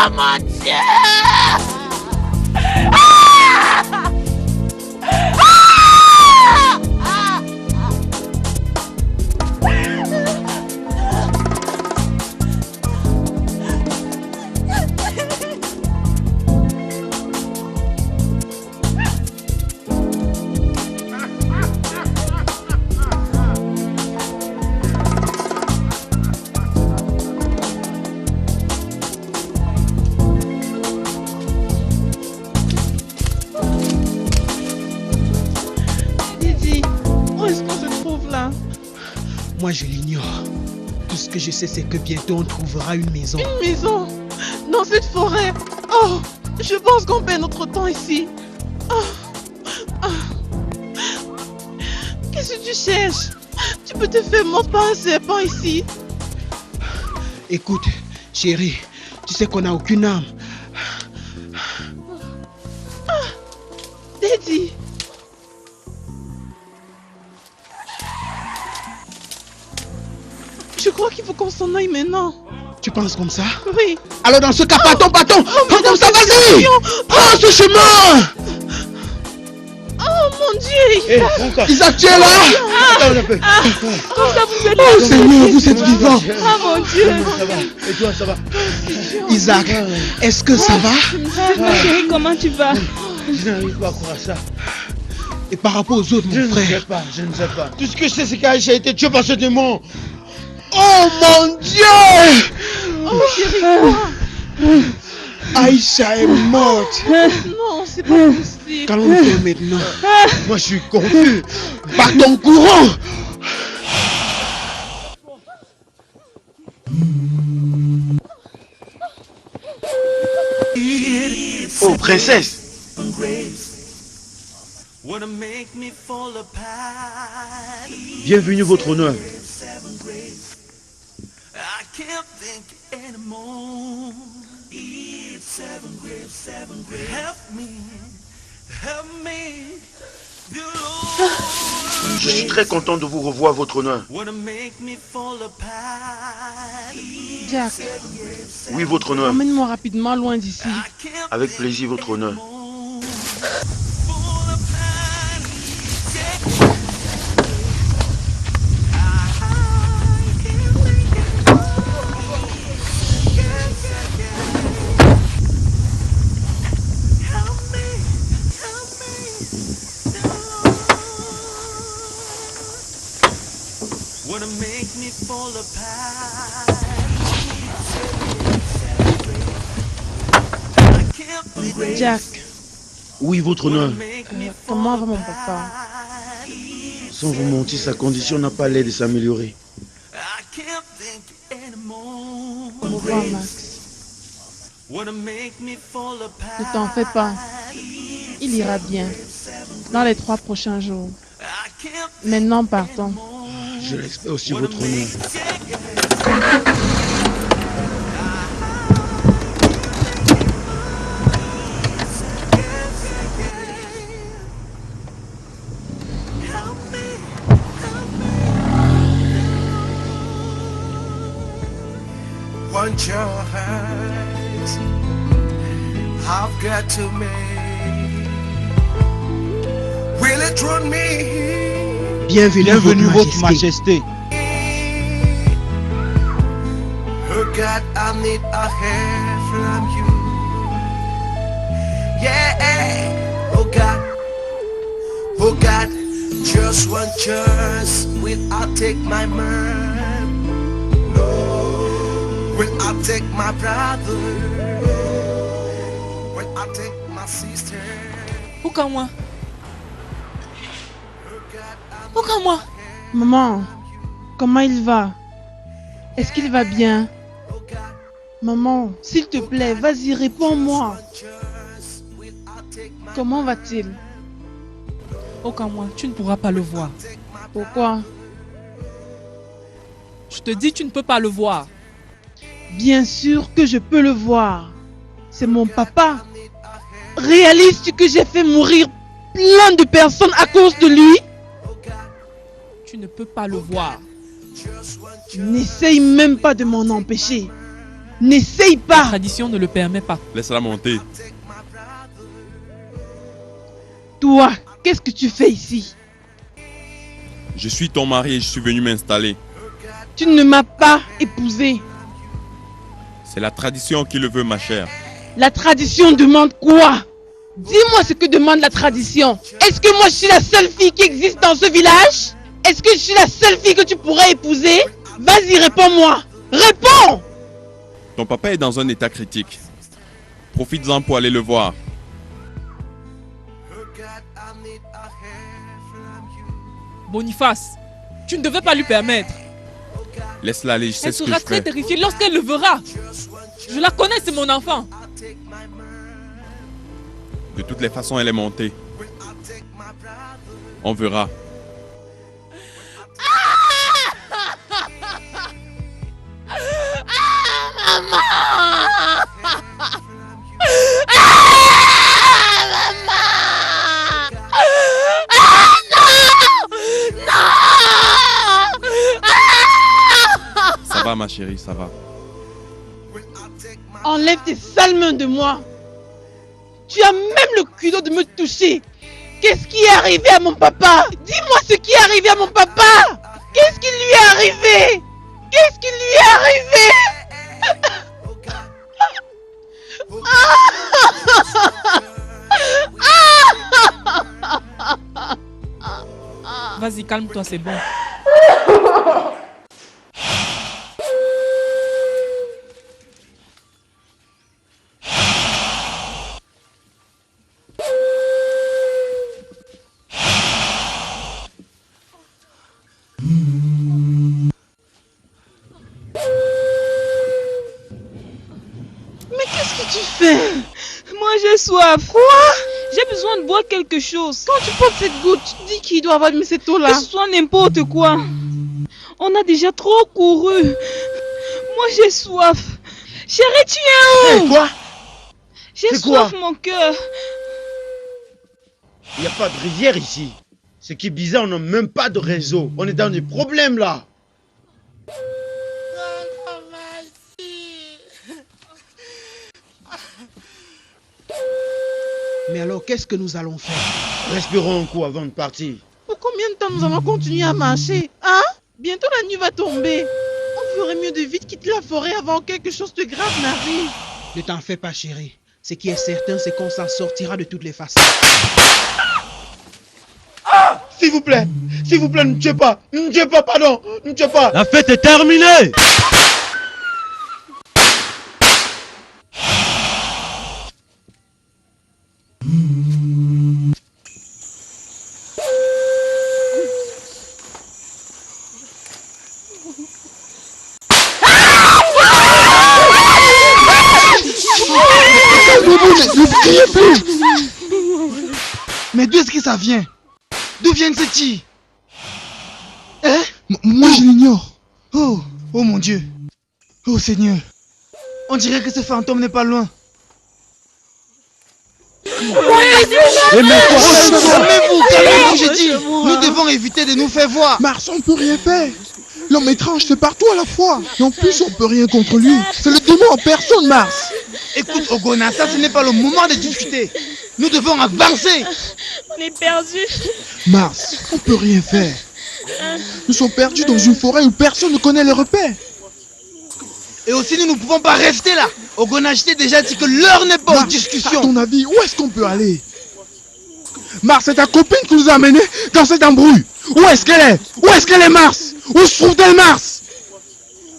K: Oh mon Dieu!
G: Moi, je l'ignore. Tout ce que je sais, c'est que bientôt on trouvera une maison.
J: Une maison? Dans cette forêt? Oh, je pense qu'on perd notre temps ici. Qu'est-ce que tu cherches? Tu peux te faire mordre par un serpent ici.
G: Écoute, chérie, tu sais qu'on n'a aucune âme.
J: Daddy. Je crois qu'il faut qu'on s'en aille maintenant.
G: Tu penses comme ça?
J: Oui.
G: Alors dans ce cas, partons. Prends comme ça, vas-y. Prends ce chemin.
J: Oh mon Dieu,
G: Isaac, tu es là?
K: Comme ça, vous êtes
G: Oh Seigneur, vous êtes vivant.
K: Ah mon Dieu.
B: Ça va. Et toi, ça va?
G: Isaac, est-ce que ça va?
K: Ma chérie, comment tu vas?
B: Je n'arrive pas à croire ça.
G: Et par rapport aux autres,
B: Je
G: mon
B: ne
G: frère?
B: sais pas, je ne sais pas. Tout ce que je sais, c'est qu'Aïcha a été tuée par ce démon.
G: Oh mon Dieu!
J: Oh chérie,
G: Aïcha est morte.
J: non, c'est pas possible.
G: Qu'allons-nous faire maintenant?
B: Moi, je suis confus.
G: Partons courant.
B: Oh, princesse. Bienvenue, votre honneur. Je suis très content de vous revoir, votre honneur.
J: Jack,
B: Oui, votre honneur.
J: emmène-moi rapidement loin d'ici.
B: Avec plaisir, votre honneur.
J: Jack,
B: Oui, votre honneur.
J: comment va mon papa?
B: Sans vous mentir, sa condition n'a pas l'air de s'améliorer.
J: Au revoir, Max. Ne t'en fais pas. Il ira bien. Dans les 3 prochains jours. Maintenant, partons.
B: Je l'espère aussi, votre honneur.
I: Want your heart, I've got to make. Will it run me?
G: Bienvenue, votre majesté.
I: Oh God, I need a hand from you. Yeah, oh God, just one chance. Will I take my man? Will I take my brother? Will I take my sister?
F: Pourquoi moi? Pourquoi moi?
J: Maman, comment il va? Est-ce qu'il va bien? Maman, s'il te plaît, vas-y, réponds-moi. Comment va-t-il?
F: Aucun moi, tu ne pourras pas le voir.
J: Pourquoi?
F: Je te dis, tu ne peux pas le voir.
J: Bien sûr que je peux le voir. C'est mon papa. Réalises-tu que j'ai fait mourir plein de personnes à cause de lui?
F: Tu ne peux pas le voir.
J: N'essaye même pas de m'en empêcher. N'essaye
F: La
J: pas.
F: tradition ne le permet pas.
H: Laisse-la monter.
J: Toi, qu'est-ce que tu fais ici?
H: Je suis ton mari et je suis venu m'installer.
J: Tu ne m'as pas épousé.
H: C'est la tradition qui le veut, ma chère.
J: La tradition demande quoi? Dis-moi ce que demande la tradition. Est-ce que moi je suis la seule fille qui existe dans ce village? Est-ce que je suis la seule fille que tu pourrais épouser? Vas-y, réponds-moi. Réponds!
H: Ton papa est dans un état critique. Profites-en pour aller le voir.
F: Boniface, tu ne devais pas lui permettre.
H: Laisse-la aller, je sais
F: Elle
H: ce que
F: sera
H: je
F: très
H: fais.
F: terrifiée lorsqu'elle le verra. Je la connais, c'est mon enfant.
H: De toutes les façons, elle est montée. On verra. Ça va, ma chérie, ça va.
J: Enlève tes sales mains de moi. Tu as même le culot de me toucher. Qu'est-ce qui est arrivé à mon papa? Dis-moi ce qui est arrivé à mon papa. Qu'est-ce qui lui est arrivé? Qu'est-ce qui lui est arrivé?
F: Vas-y, calme-toi, c'est bon.
J: Mais qu'est-ce que tu fais?
K: Moi j'ai soif.
J: Quoi?
K: J'ai besoin de boire quelque chose.
J: Quand tu portes cette goutte, tu dis qu'il doit avoir mis cette eau-là.
K: Que ce soit n'importe quoi. On a déjà trop couru. Moi j'ai soif. Chérie, tu es où?
B: Quoi?
K: J'ai
B: C'est quoi?
K: soif, mon cœur.
B: Il n'y a pas de rivière ici. Ce qui est bizarre, on n'a même pas de réseau. On est dans des problèmes là.
C: Mais alors, qu'est-ce que nous allons faire?
B: Respirons un coup avant de partir.
J: Pour combien de temps nous allons continuer à marcher? Hein? Bientôt la nuit va tomber. On ferait mieux de vite quitter la forêt avant que quelque chose de grave n'arrive.
C: Ne t'en fais pas, chérie. Ce qui est certain, c'est qu'on s'en sortira de toutes les façons.
B: S'il vous plaît, ne me tuez pas. Ne me tuez pas, pardon. Ne me tuez pas.
D: La fête est terminée!
C: Ne criez plus! Mais d'où est-ce que ça vient? D'où viennent ces tirs? Hein? Moi je l'ignore. Oh mon Dieu. Oh Seigneur. On dirait que ce fantôme n'est pas loin. Calmez-vous, j'ai dit. Nous devons éviter de nous faire voir.
L: Mars, on peut rien faire. L'homme étrange, c'est partout à la fois. Et en plus, on peut rien contre lui. C'est le démon en personne, Mars.
C: Écoute, Ogona, ça ce n'est pas le moment de discuter. Nous devons avancer.
K: On est perdus.
L: Mars, on peut rien faire. Nous sommes perdus dans une forêt où personne ne connaît les repères.
C: Et aussi, nous ne pouvons pas rester là. Ogona, je t'ai déjà dit que l'heure n'est pas aux discussions.
L: À ton avis, où est-ce qu'on peut aller? Mars, c'est ta copine qui nous a amenés dans cette embrouille. Où est-ce qu'elle est? Où est-ce qu'elle est, Mars? Où se trouve-t-elle, Mars?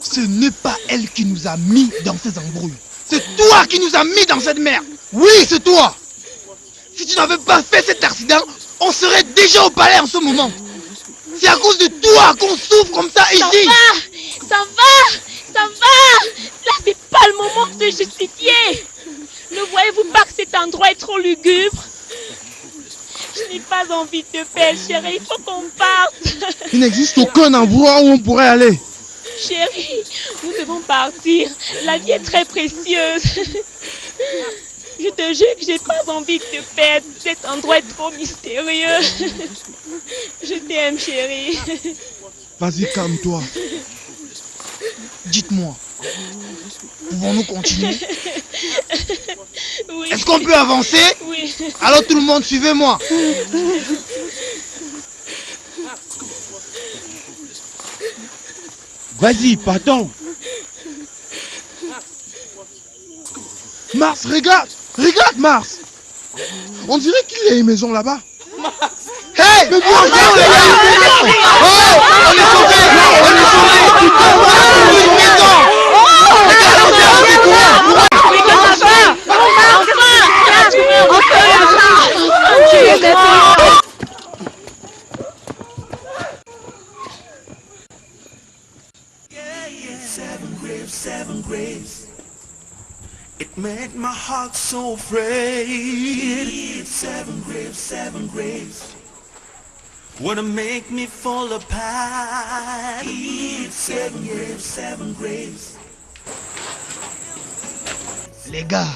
C: Ce n'est pas elle qui nous a mis dans ces embrouilles. C'est toi qui nous as mis dans cette merde. Oui, c'est toi. Si tu n'avais pas fait cet accident, on serait déjà au palais en ce moment. C'est à cause de toi qu'on souffre comme ça ici.
K: Ça va. Là, c'est pas le moment de se justifier. Ne voyez-vous pas que cet endroit est trop lugubre? Je n'ai pas envie de paix, chérie. Il faut qu'on parte.
L: Il n'existe aucun endroit où on pourrait aller.
K: Chérie, nous devons partir. La vie est très précieuse. Je te jure que j'ai pas envie de te perdre. Cet endroit est trop mystérieux. Je t'aime, chérie.
L: Vas-y, calme-toi.
C: Dites-moi,
G: Pouvons-nous continuer?
K: Oui.
G: Est-ce qu'on peut avancer?
K: Oui.
G: Alors tout le monde, suivez-moi.
B: Vas-y, partons.
L: Mars, regarde! Regarde, Mars! On dirait qu'il y a une maison là-bas.
G: Hey!
L: Mais bien,
G: Oh, les gars! Oh! On est sauvés! On est sauvés! On est une maison!
I: Seven graves. It made my heart so afraid. Seven graves. Wanna make me fall apart. Seven graves.
G: Les gars,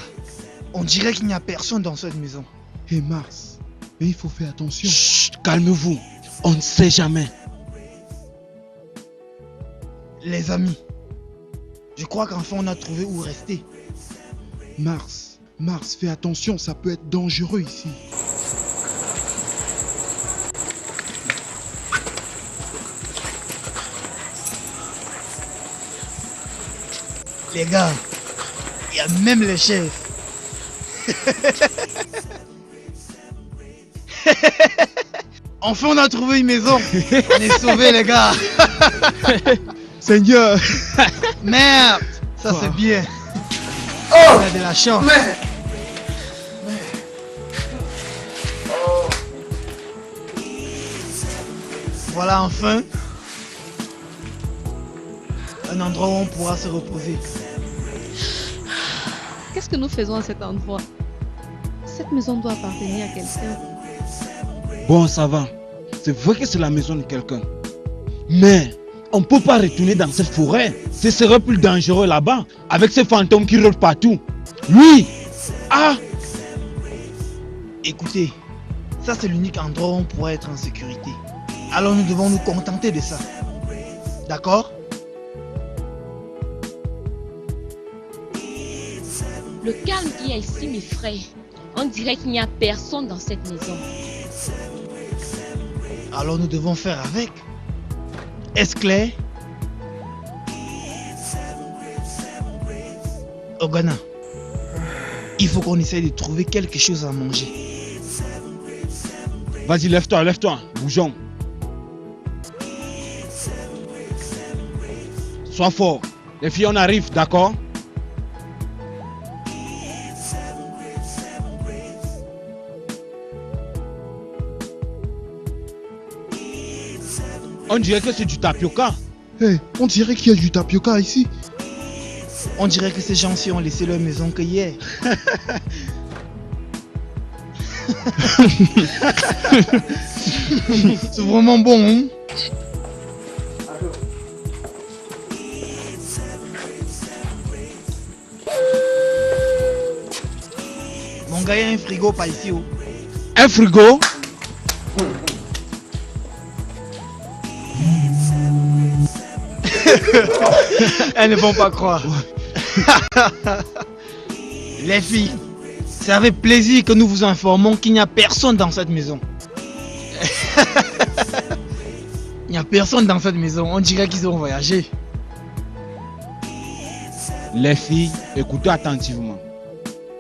G: on dirait qu'il n'y a personne dans cette maison.
L: Hé Mars, mais il faut faire attention.
B: Chut, calmez-vous. On ne sait jamais.
G: Les amis, je crois qu'enfin on a trouvé où rester.
L: Mars, fais attention, ça peut être dangereux ici.
G: Les gars, il y a même les chefs. Enfin on a trouvé une maison. On est sauvés les gars.
L: Seigneur.
G: Merde, ça c'est bien.
I: Oh,
G: on a de la chance. Voilà enfin un endroit où on pourra se reposer.
M: Qu'est-ce que nous faisons à cet endroit? Cette maison doit appartenir à quelqu'un.
B: Bon, ça va. C'est vrai que c'est la maison de quelqu'un. Mais on ne peut pas retourner dans cette forêt. Ce serait plus dangereux là-bas, avec ces fantômes qui rôdent partout. Oui. Ah.
G: Écoutez, ça c'est l'unique endroit où on pourrait être en sécurité. Alors nous devons nous contenter de ça. D'accord?
E: Le calme qu'il y a ici m'effraie. On dirait qu'il n'y a personne dans cette maison.
G: Alors nous devons faire avec. Est-ce clair? Ogana, il faut qu'on essaye de trouver quelque chose à manger.
B: Vas-y, lève-toi, bougeons. Sois fort. Les filles, on arrive, d'accord? On dirait que c'est du tapioca.
L: Hey, on dirait qu'il y a du tapioca ici.
G: On dirait que ces gens-ci ont laissé leur maison que hier. C'est vraiment bon, hein? Mon gars, il y a un frigo par ici, oh.
B: Un frigo?
G: Elles ne vont pas croire. Les filles, c'est avec plaisir que nous vous informons qu'il n'y a personne dans cette maison. Il n'y a personne dans cette maison, on dirait qu'ils ont voyagé.
B: Les filles, écoutez attentivement.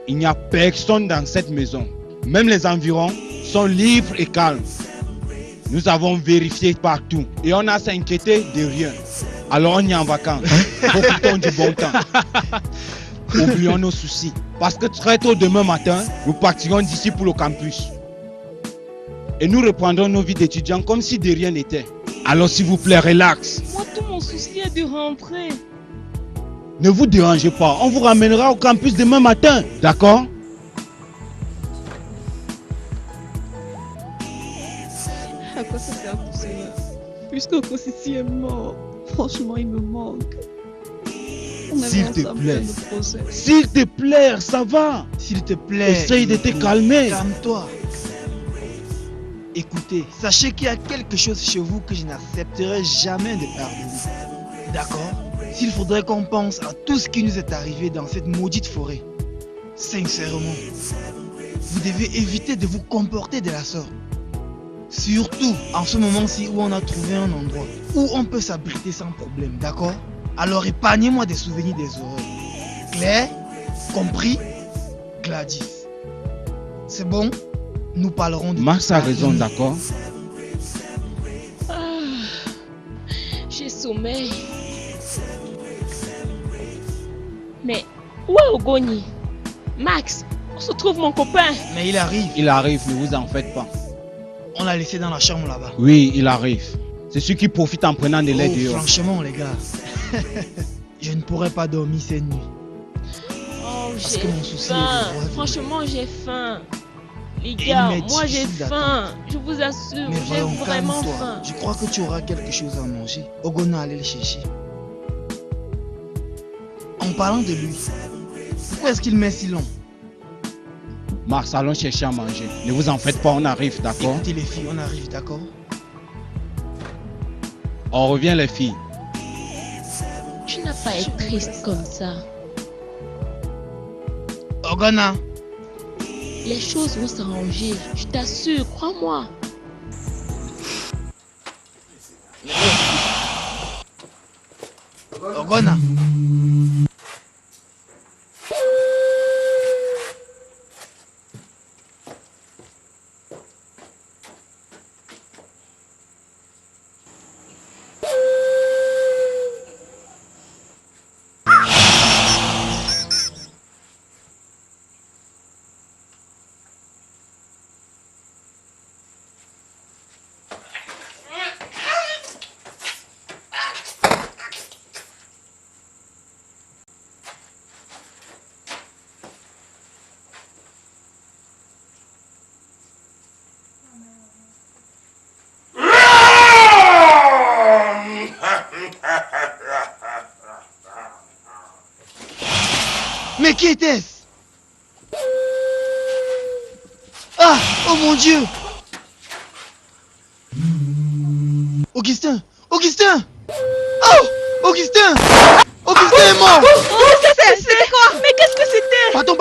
B: Il n'y a personne dans cette maison. Même les environs sont libres et calmes. Nous avons vérifié partout et on n'a s'inquiété de rien. Alors on est en vacances. Profitons du bon temps. Oublions nos soucis. Parce que très tôt demain matin, nous partirons d'ici pour le campus. Et nous reprendrons nos vies d'étudiants comme si de rien n'était. Alors s'il vous plaît, relax.
K: Moi, tout mon souci est de rentrer.
B: Ne vous dérangez pas, on vous ramènera au campus demain matin, d'accord?
M: À quoi ça sert tout cela? Puisque Kosisi est mort, franchement il me manque. On
B: S'il
M: avait
B: te
M: ensemble
B: plaît,
M: plein de projets.
B: s'il te plaît, ça va.
G: S'il te plaît.
B: Essaye de te calmer.
G: Calme-toi. Écoutez, sachez qu'il y a quelque chose chez vous que je n'accepterai jamais de pardonner. D'accord? S'il faudrait qu'on pense à tout ce qui nous est arrivé dans cette maudite forêt, sincèrement, vous devez éviter de vous comporter de la sorte. Surtout en ce moment-ci où on a trouvé un endroit où on peut s'abriter sans problème, d'accord? Alors épargnez-moi des souvenirs des horreurs. Claire? Compris? Gladys. C'est bon? Nous parlerons de
H: Max a raison, d'accord?
K: J'ai sommeil. Mais où est Ogoni? Max, où se trouve mon copain?
G: Mais il arrive.
H: Il arrive, ne vous en faites pas.
G: On l'a laissé dans la chambre là-bas.
H: Oui, il arrive. C'est celui qui profite en prenant de l'aide dehors.
G: Franchement, les gars, je ne pourrais pas dormir cette nuit.
K: Oh,
G: Parce que mon souci
K: faim.
G: est de droit.
K: Franchement, j'ai faim. Les gars, moi j'ai faim. Je vous assure,
G: Mais
K: j'ai
G: voyons,
K: vraiment
G: calme-toi.
K: faim.
G: Je crois que tu auras quelque chose à manger. Ogona, allez le chercher. En parlant de lui, pourquoi est-ce qu'il met si long?
H: Mars, allons chercher à manger. Ne vous en faites pas, on arrive, d'accord?
G: Écoutez les filles, on arrive, d'accord?
H: On revient les filles.
E: Tu n'as pas à être triste comme ça.
G: Ogona.
E: Les choses vont s'arranger, je t'assure, crois-moi.
G: Ogona. Mais qui était-ce? Ah! Oh mon Dieu! Augustin! Augustin! Oh! Augustin! Augustin est mort!
K: C'était quoi? Mais qu'est-ce que c'était?
G: Pardon!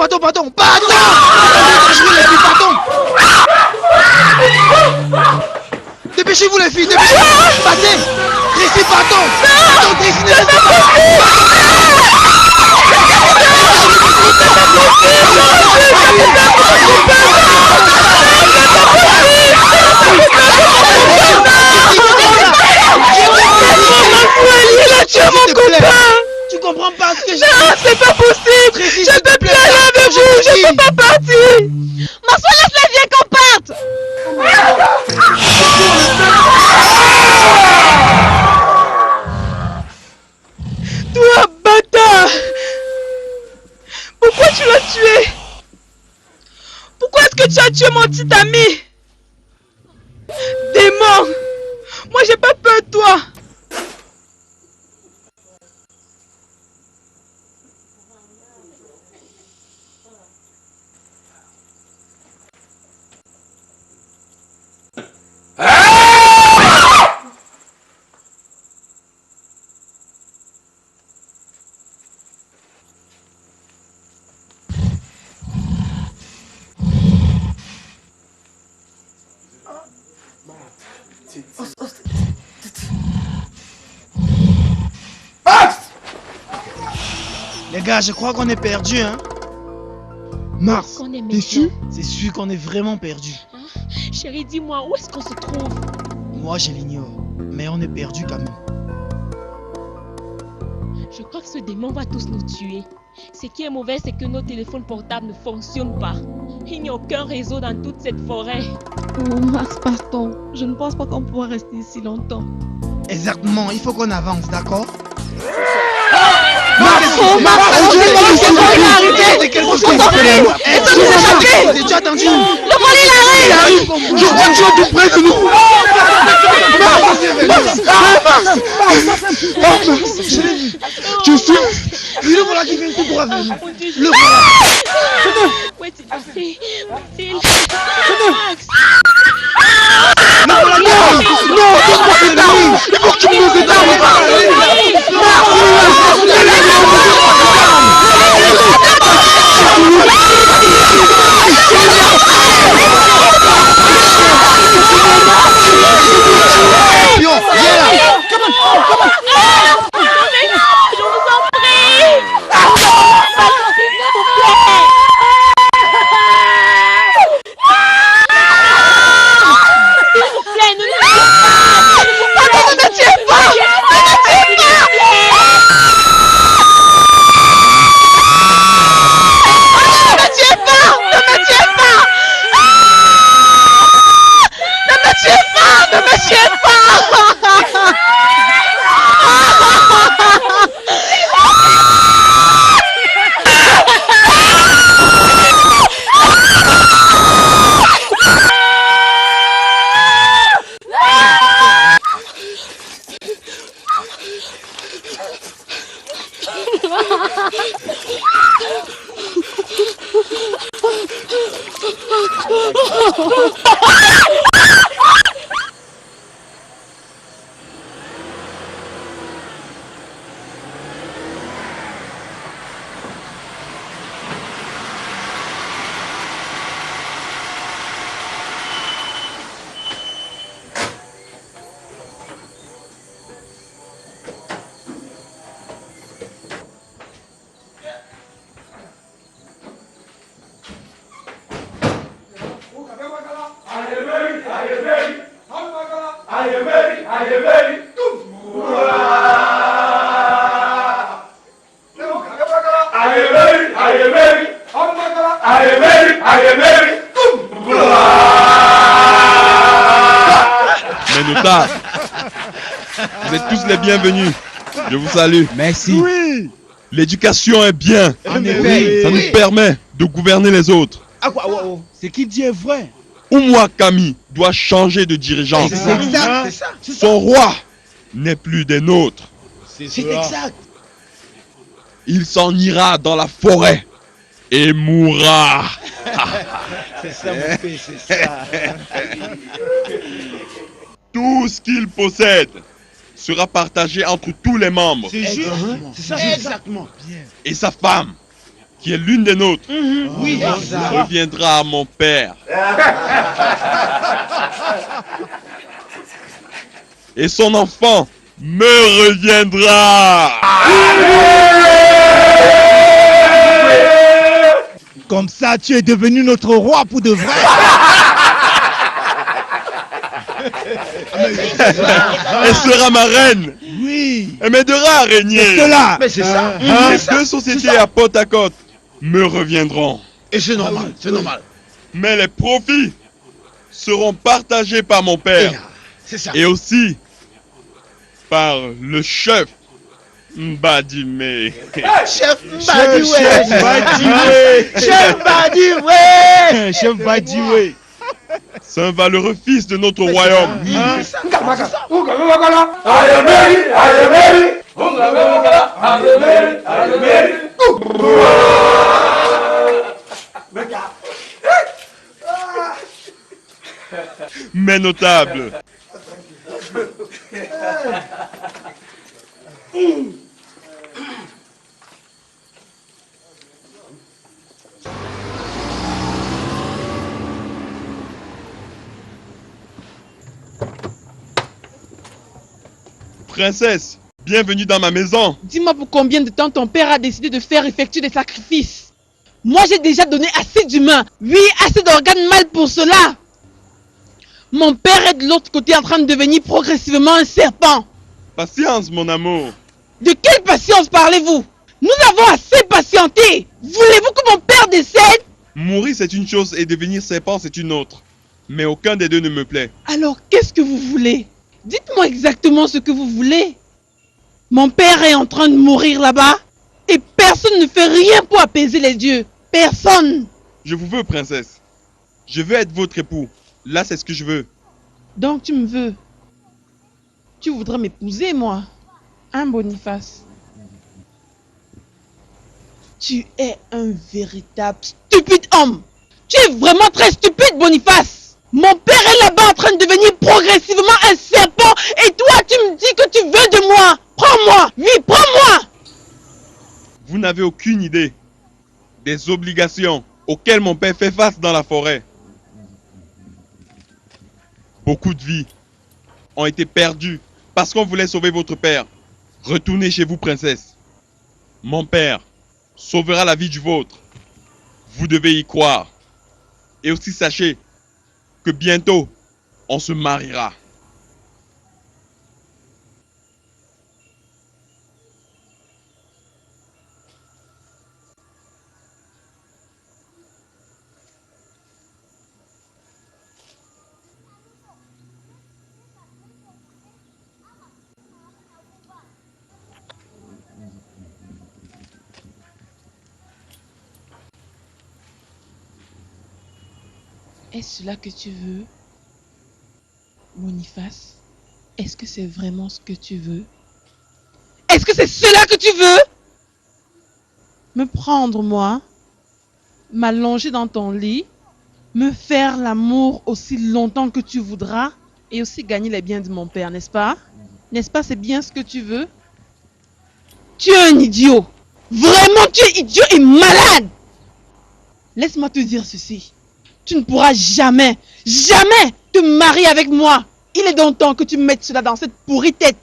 G: Dépêchez-vous les filles! Dépêchez-vous! Passez! Tracy, pardon! Pardon, Tracy, ne laissez pas! Tu comprends pas ce que j'ai...
J: Non, c'est pas possible!
G: Tracy,
J: Je peux plus aller avec vous! Je peux pas partir!
K: Marceau, laisse-les, viens qu'on parte!
J: Toi, bâtard! Pourquoi tu l'as tué? Pourquoi est-ce que tu as tué mon petit ami? Démon! Moi j'ai pas peur de toi!
G: Les gars, je crois qu'on est perdu, hein. Mars, t'es sûr? C'est sûr qu'on est vraiment perdu.
K: Hein? Chérie, dis-moi, où est-ce qu'on se trouve?
G: Moi, je l'ignore, mais on est perdu quand même.
K: Je crois que ce démon va tous nous tuer. Ce qui est mauvais, c'est que nos téléphones portables ne fonctionnent pas. Il n'y a aucun réseau dans toute cette forêt.
M: Oh, Max, partons. Je ne pense pas qu'on pourra rester ici longtemps.
G: Exactement, il faut qu'on avance, d'accord? Tu as attendu?
J: Le vol il arrive!
G: Je crois que tu es tout près de nous!
L: Tu suis?
G: Le voilà qui vient tout droit vers nous. Le
K: voilà! Où est-il passé? Où est-il? Max!
L: Non, il faut que tu nous aides!
H: Mes notables, vous êtes tous les bienvenus. Je vous salue.
L: Merci.
H: Oui. L'éducation est bien.
L: En effet.
H: Ça nous permet de gouverner les autres.
L: Ah quoi, ce qu'il dit est vrai.
H: Oumwa Kami doit changer de dirigeant.
L: C'est exact, c'est ça.
H: Son roi n'est plus des nôtres.
L: C'est exact.
H: Il s'en ira dans la forêt et mourra.
L: C'est ça, mon fils, c'est ça.
H: Tout ce qu'il possède sera partagé entre tous les membres.
L: C'est juste. C'est ça, exactement.
H: Et sa femme, qui est l'une des nôtres,
L: Oui,
H: reviendra à mon père. Et son enfant me reviendra.
L: Comme ça, tu es devenu notre roi pour de vrai.
H: Elle sera ma reine.
L: Oui.
H: Elle m'aidera à régner.
L: C'est cela.
B: Mais c'est ça.
H: Les deux sociétés à côte à côte me reviendront.
B: Et c'est normal, c'est normal.
H: Mais les profits seront partagés par mon père.
B: C'est ça.
H: Et aussi par le chef Mbadimé.
B: Chef Mbadiwe. Chef Mbadiwe.
L: Chef Mbadiwe.
H: C'est un valeureux fils de notre royaume. Mes notables. Princesse, bienvenue dans ma maison.
J: Dis-moi pour combien de temps ton père a décidé de faire effectuer des sacrifices. Moi j'ai déjà donné assez d'humains. Oui, assez d'organes mâles pour cela. Mon père est de l'autre côté en train de devenir progressivement un serpent.
H: Patience, mon amour.
J: De quelle patience parlez-vous? Nous avons assez patienté. Voulez-vous que mon père décède?
H: Mourir c'est une chose et devenir serpent c'est une autre. Mais aucun des deux ne me plaît.
J: Alors qu'est-ce que vous voulez? Dites-moi exactement ce que vous voulez. Mon père est en train de mourir là-bas et personne ne fait rien pour apaiser les dieux. Personne.
H: Je vous veux, princesse. Je veux être votre époux. Là, c'est ce que je veux.
J: Donc tu me veux. Tu voudrais m'épouser, moi? Hein, Boniface? Tu es un véritable stupide homme. Tu es vraiment très stupide, Boniface. Mon père est là-bas en train de devenir progressivement un serpent et toi, tu me dis que tu veux de moi. Prends-moi. Oui, prends-moi.
H: Vous n'avez aucune idée des obligations auxquelles mon père fait face dans la forêt. Beaucoup de vies ont été perdues parce qu'on voulait sauver votre père. Retournez chez vous, princesse. Mon père sauvera la vie du vôtre. Vous devez y croire. Et aussi sachez que bientôt, on se mariera.
J: Est-ce cela que tu veux, Boniface? Est-ce que c'est vraiment ce que tu veux? Est-ce que c'est cela que tu veux? Me prendre, moi, m'allonger dans ton lit Me faire l'amour aussi longtemps que tu voudras et aussi gagner les biens de mon père, n'est-ce pas? N'est-ce pas, c'est bien ce que tu veux? Tu es un idiot! Vraiment, tu es idiot et malade! Laisse-moi te dire ceci. Tu ne pourras jamais, jamais te marier avec moi. Il est donc temps que tu mettes cela dans cette pourrie tête.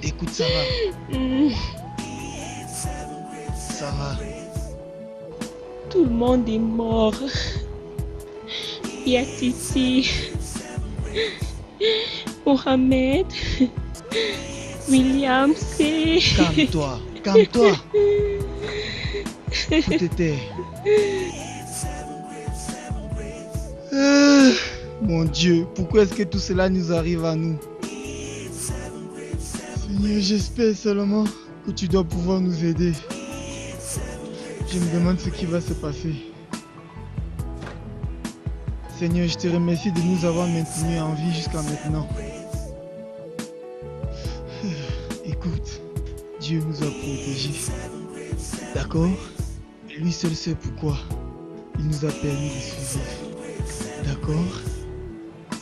G: Écoute, ça va. Ça va.
K: Tout le monde est mort. Il y a Titi, Mohamed, William, c'est...
G: Calme-toi, calme-toi. Tout était... Mon Dieu, pourquoi est-ce que tout cela nous arrive à nous? Seigneur, j'espère seulement que tu dois pouvoir nous aider. Je me demande ce qui va se passer. Seigneur, je te remercie de nous avoir maintenus en vie jusqu'à maintenant. Écoute, Dieu nous a protégés. D'accord? Lui seul sait pourquoi il nous a permis de survivre. D'accord?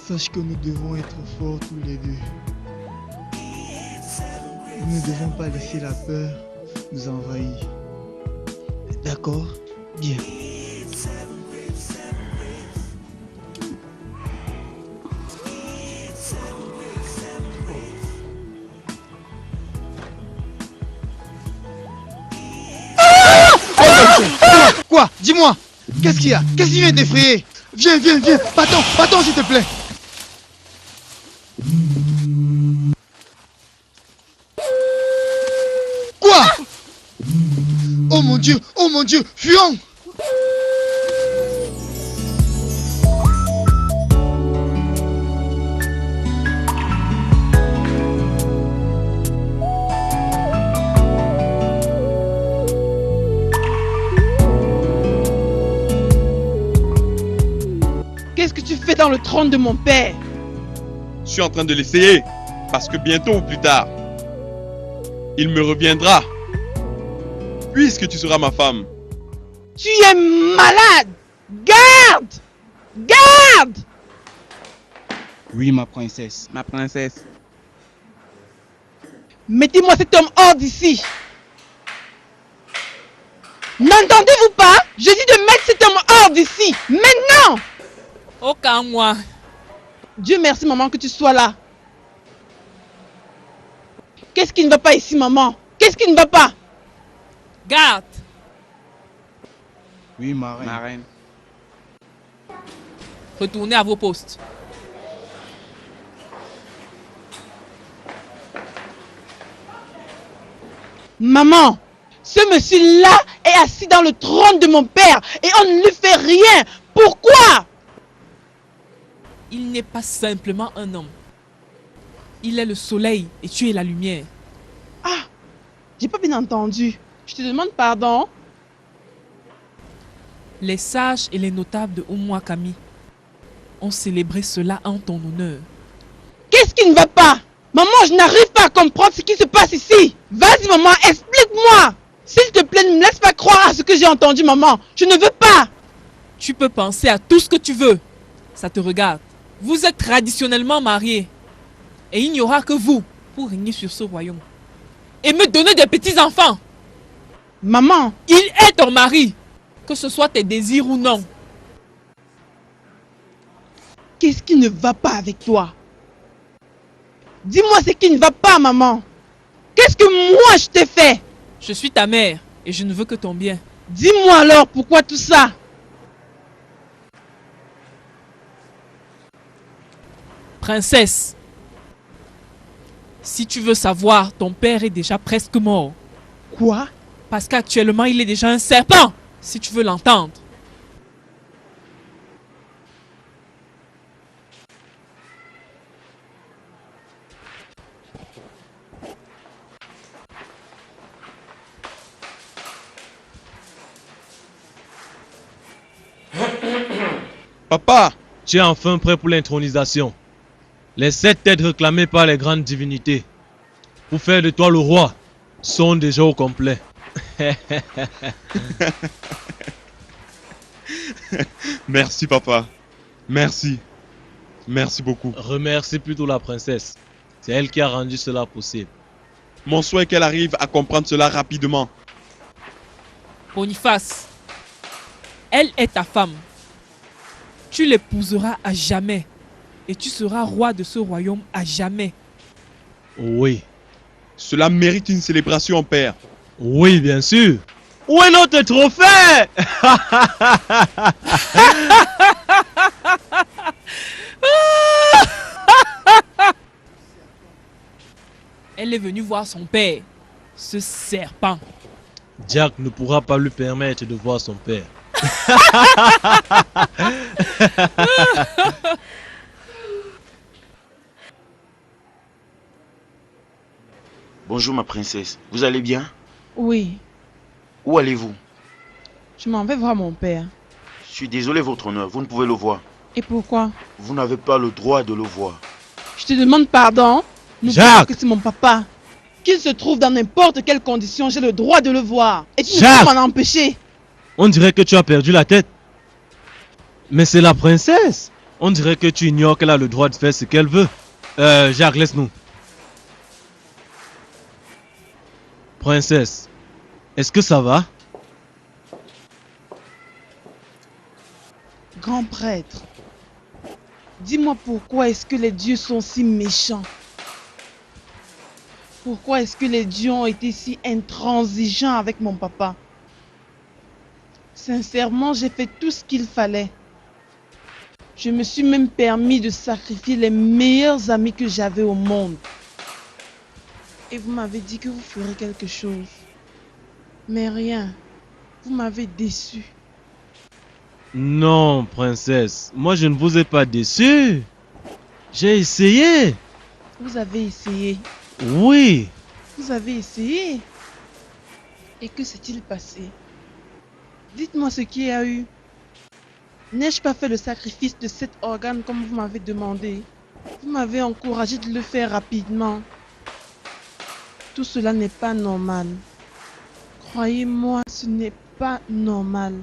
G: Sache que nous devons être forts tous les deux. Nous ne devons pas laisser la peur nous envahir. D'accord? Bien. Quoi? Dis-moi! Qu'est-ce qu'il y a? Qu'est-ce qui vient d'effrayer? Viens, viens, viens! Bâton, s'il te plaît! Quoi? Oh mon Dieu, fuyons!
J: Qu'est-ce que tu fais dans le trône de mon père?
H: Je suis en train de l'essayer, parce que bientôt ou plus tard, il me reviendra, puisque tu seras ma femme.
J: Tu es malade! Garde! Garde!
L: Oui, ma princesse. Ma princesse.
J: Mettez-moi cet homme hors d'ici! N'entendez-vous pas? Je dis de mettre cet homme hors d'ici! Maintenant!
F: Aucun moi.
J: Dieu merci, maman, que tu sois là. Qu'est-ce qui ne va pas ici, maman? Qu'est-ce qui ne va pas?
F: Garde!
L: Oui, ma reine. Ma reine.
F: Retournez à vos postes.
J: Maman, ce monsieur-là est assis dans le trône de mon père et on ne lui fait rien. Pourquoi?
F: Il n'est pas simplement un homme. Il est le soleil et tu es la lumière.
J: Ah, j'ai pas bien entendu. Je te demande pardon.
F: Les sages et les notables de Oumuakami ont célébré cela en ton honneur.
J: Qu'est-ce qui ne va pas? Maman, je n'arrive pas à comprendre ce qui se passe ici. Vas-y, maman, explique-moi. S'il te plaît, ne me laisse pas croire à ce que j'ai entendu, maman. Je ne veux pas.
F: Tu peux penser à tout ce que tu veux. Ça te regarde. Vous êtes traditionnellement mariés. Et il n'y aura que vous pour régner sur ce royaume. et me donner des petits-enfants.
J: Maman,
F: il est ton mari, que ce soit tes désirs ou non.
J: Qu'est-ce qui ne va pas avec toi? Dis-moi ce qui ne va pas, maman. Qu'est-ce que moi je t'ai fait?
F: Je suis ta mère et je ne veux que ton bien.
J: Dis-moi alors pourquoi tout ça?
F: Princesse, si tu veux savoir, ton père est déjà presque mort.
J: Quoi?
F: Parce qu'actuellement il est déjà un serpent, si tu veux l'entendre.
D: Papa, tu es enfin prêt pour l'intronisation. Les 7 têtes réclamées par les grandes divinités pour faire de toi le roi sont déjà au complet.
H: Merci papa. Merci. Merci beaucoup.
D: Remercie plutôt la princesse. C'est elle qui a rendu cela possible.
H: Mon souhait est qu'elle arrive à comprendre cela rapidement.
F: Boniface, elle est ta femme. Tu l'épouseras à jamais. Et tu seras roi de ce royaume à jamais.
D: Oui.
H: Cela mérite une célébration, père.
D: Oui, bien sûr. Où est notre trophée?
F: Elle est venue voir son père, ce serpent.
D: Jack ne pourra pas lui permettre de voir son père.
B: Bonjour ma princesse, vous allez bien?
J: Oui.
B: Où allez-vous?
J: Je m'en vais voir mon père.
B: Je suis désolé votre honneur, vous ne pouvez le voir.
J: Et pourquoi?
B: Vous n'avez pas le droit de le voir.
J: Je te demande pardon. N'oublie pas
D: Jacques!
J: que c'est mon papa. Qu'il se trouve dans n'importe quelle condition, j'ai le droit de le voir. Et tu ne
D: Jacques!
J: peux m'en empêcher.
D: On dirait que tu as perdu la tête. Mais c'est la princesse. On dirait que tu ignores qu'elle a le droit de faire ce qu'elle veut. Jacques, laisse-nous. Princesse, est-ce que ça va?
J: Grand prêtre, dis-moi pourquoi est-ce que les dieux sont si méchants? Pourquoi est-ce que les dieux ont été si intransigeants avec mon papa? Sincèrement, j'ai fait tout ce qu'il fallait. Je me suis même permis de sacrifier les meilleurs amis que j'avais au monde. Et vous m'avez dit que vous ferez quelque chose. Mais rien. Vous m'avez déçu.
D: Non, princesse. Moi, je ne vous ai pas déçu. J'ai essayé.
J: Vous avez essayé.
D: Oui.
J: Vous avez essayé. Et que s'est-il passé? Dites-moi ce qu'il y a eu. N'ai-je pas fait le sacrifice de cet organe comme vous m'avez demandé? Vous m'avez encouragé de le faire rapidement. Tout cela n'est pas normal. Croyez-moi, ce n'est pas normal.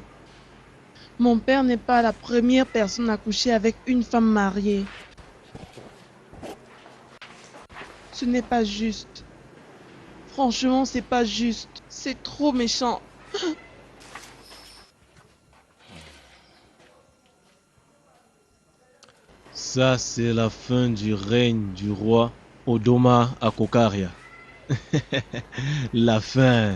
J: Mon père n'est pas la première personne à coucher avec une femme mariée. Ce n'est pas juste. Franchement, c'est pas juste. C'est trop méchant.
D: Ça, c'est la fin du règne du roi Odoma Akokaria. La fin.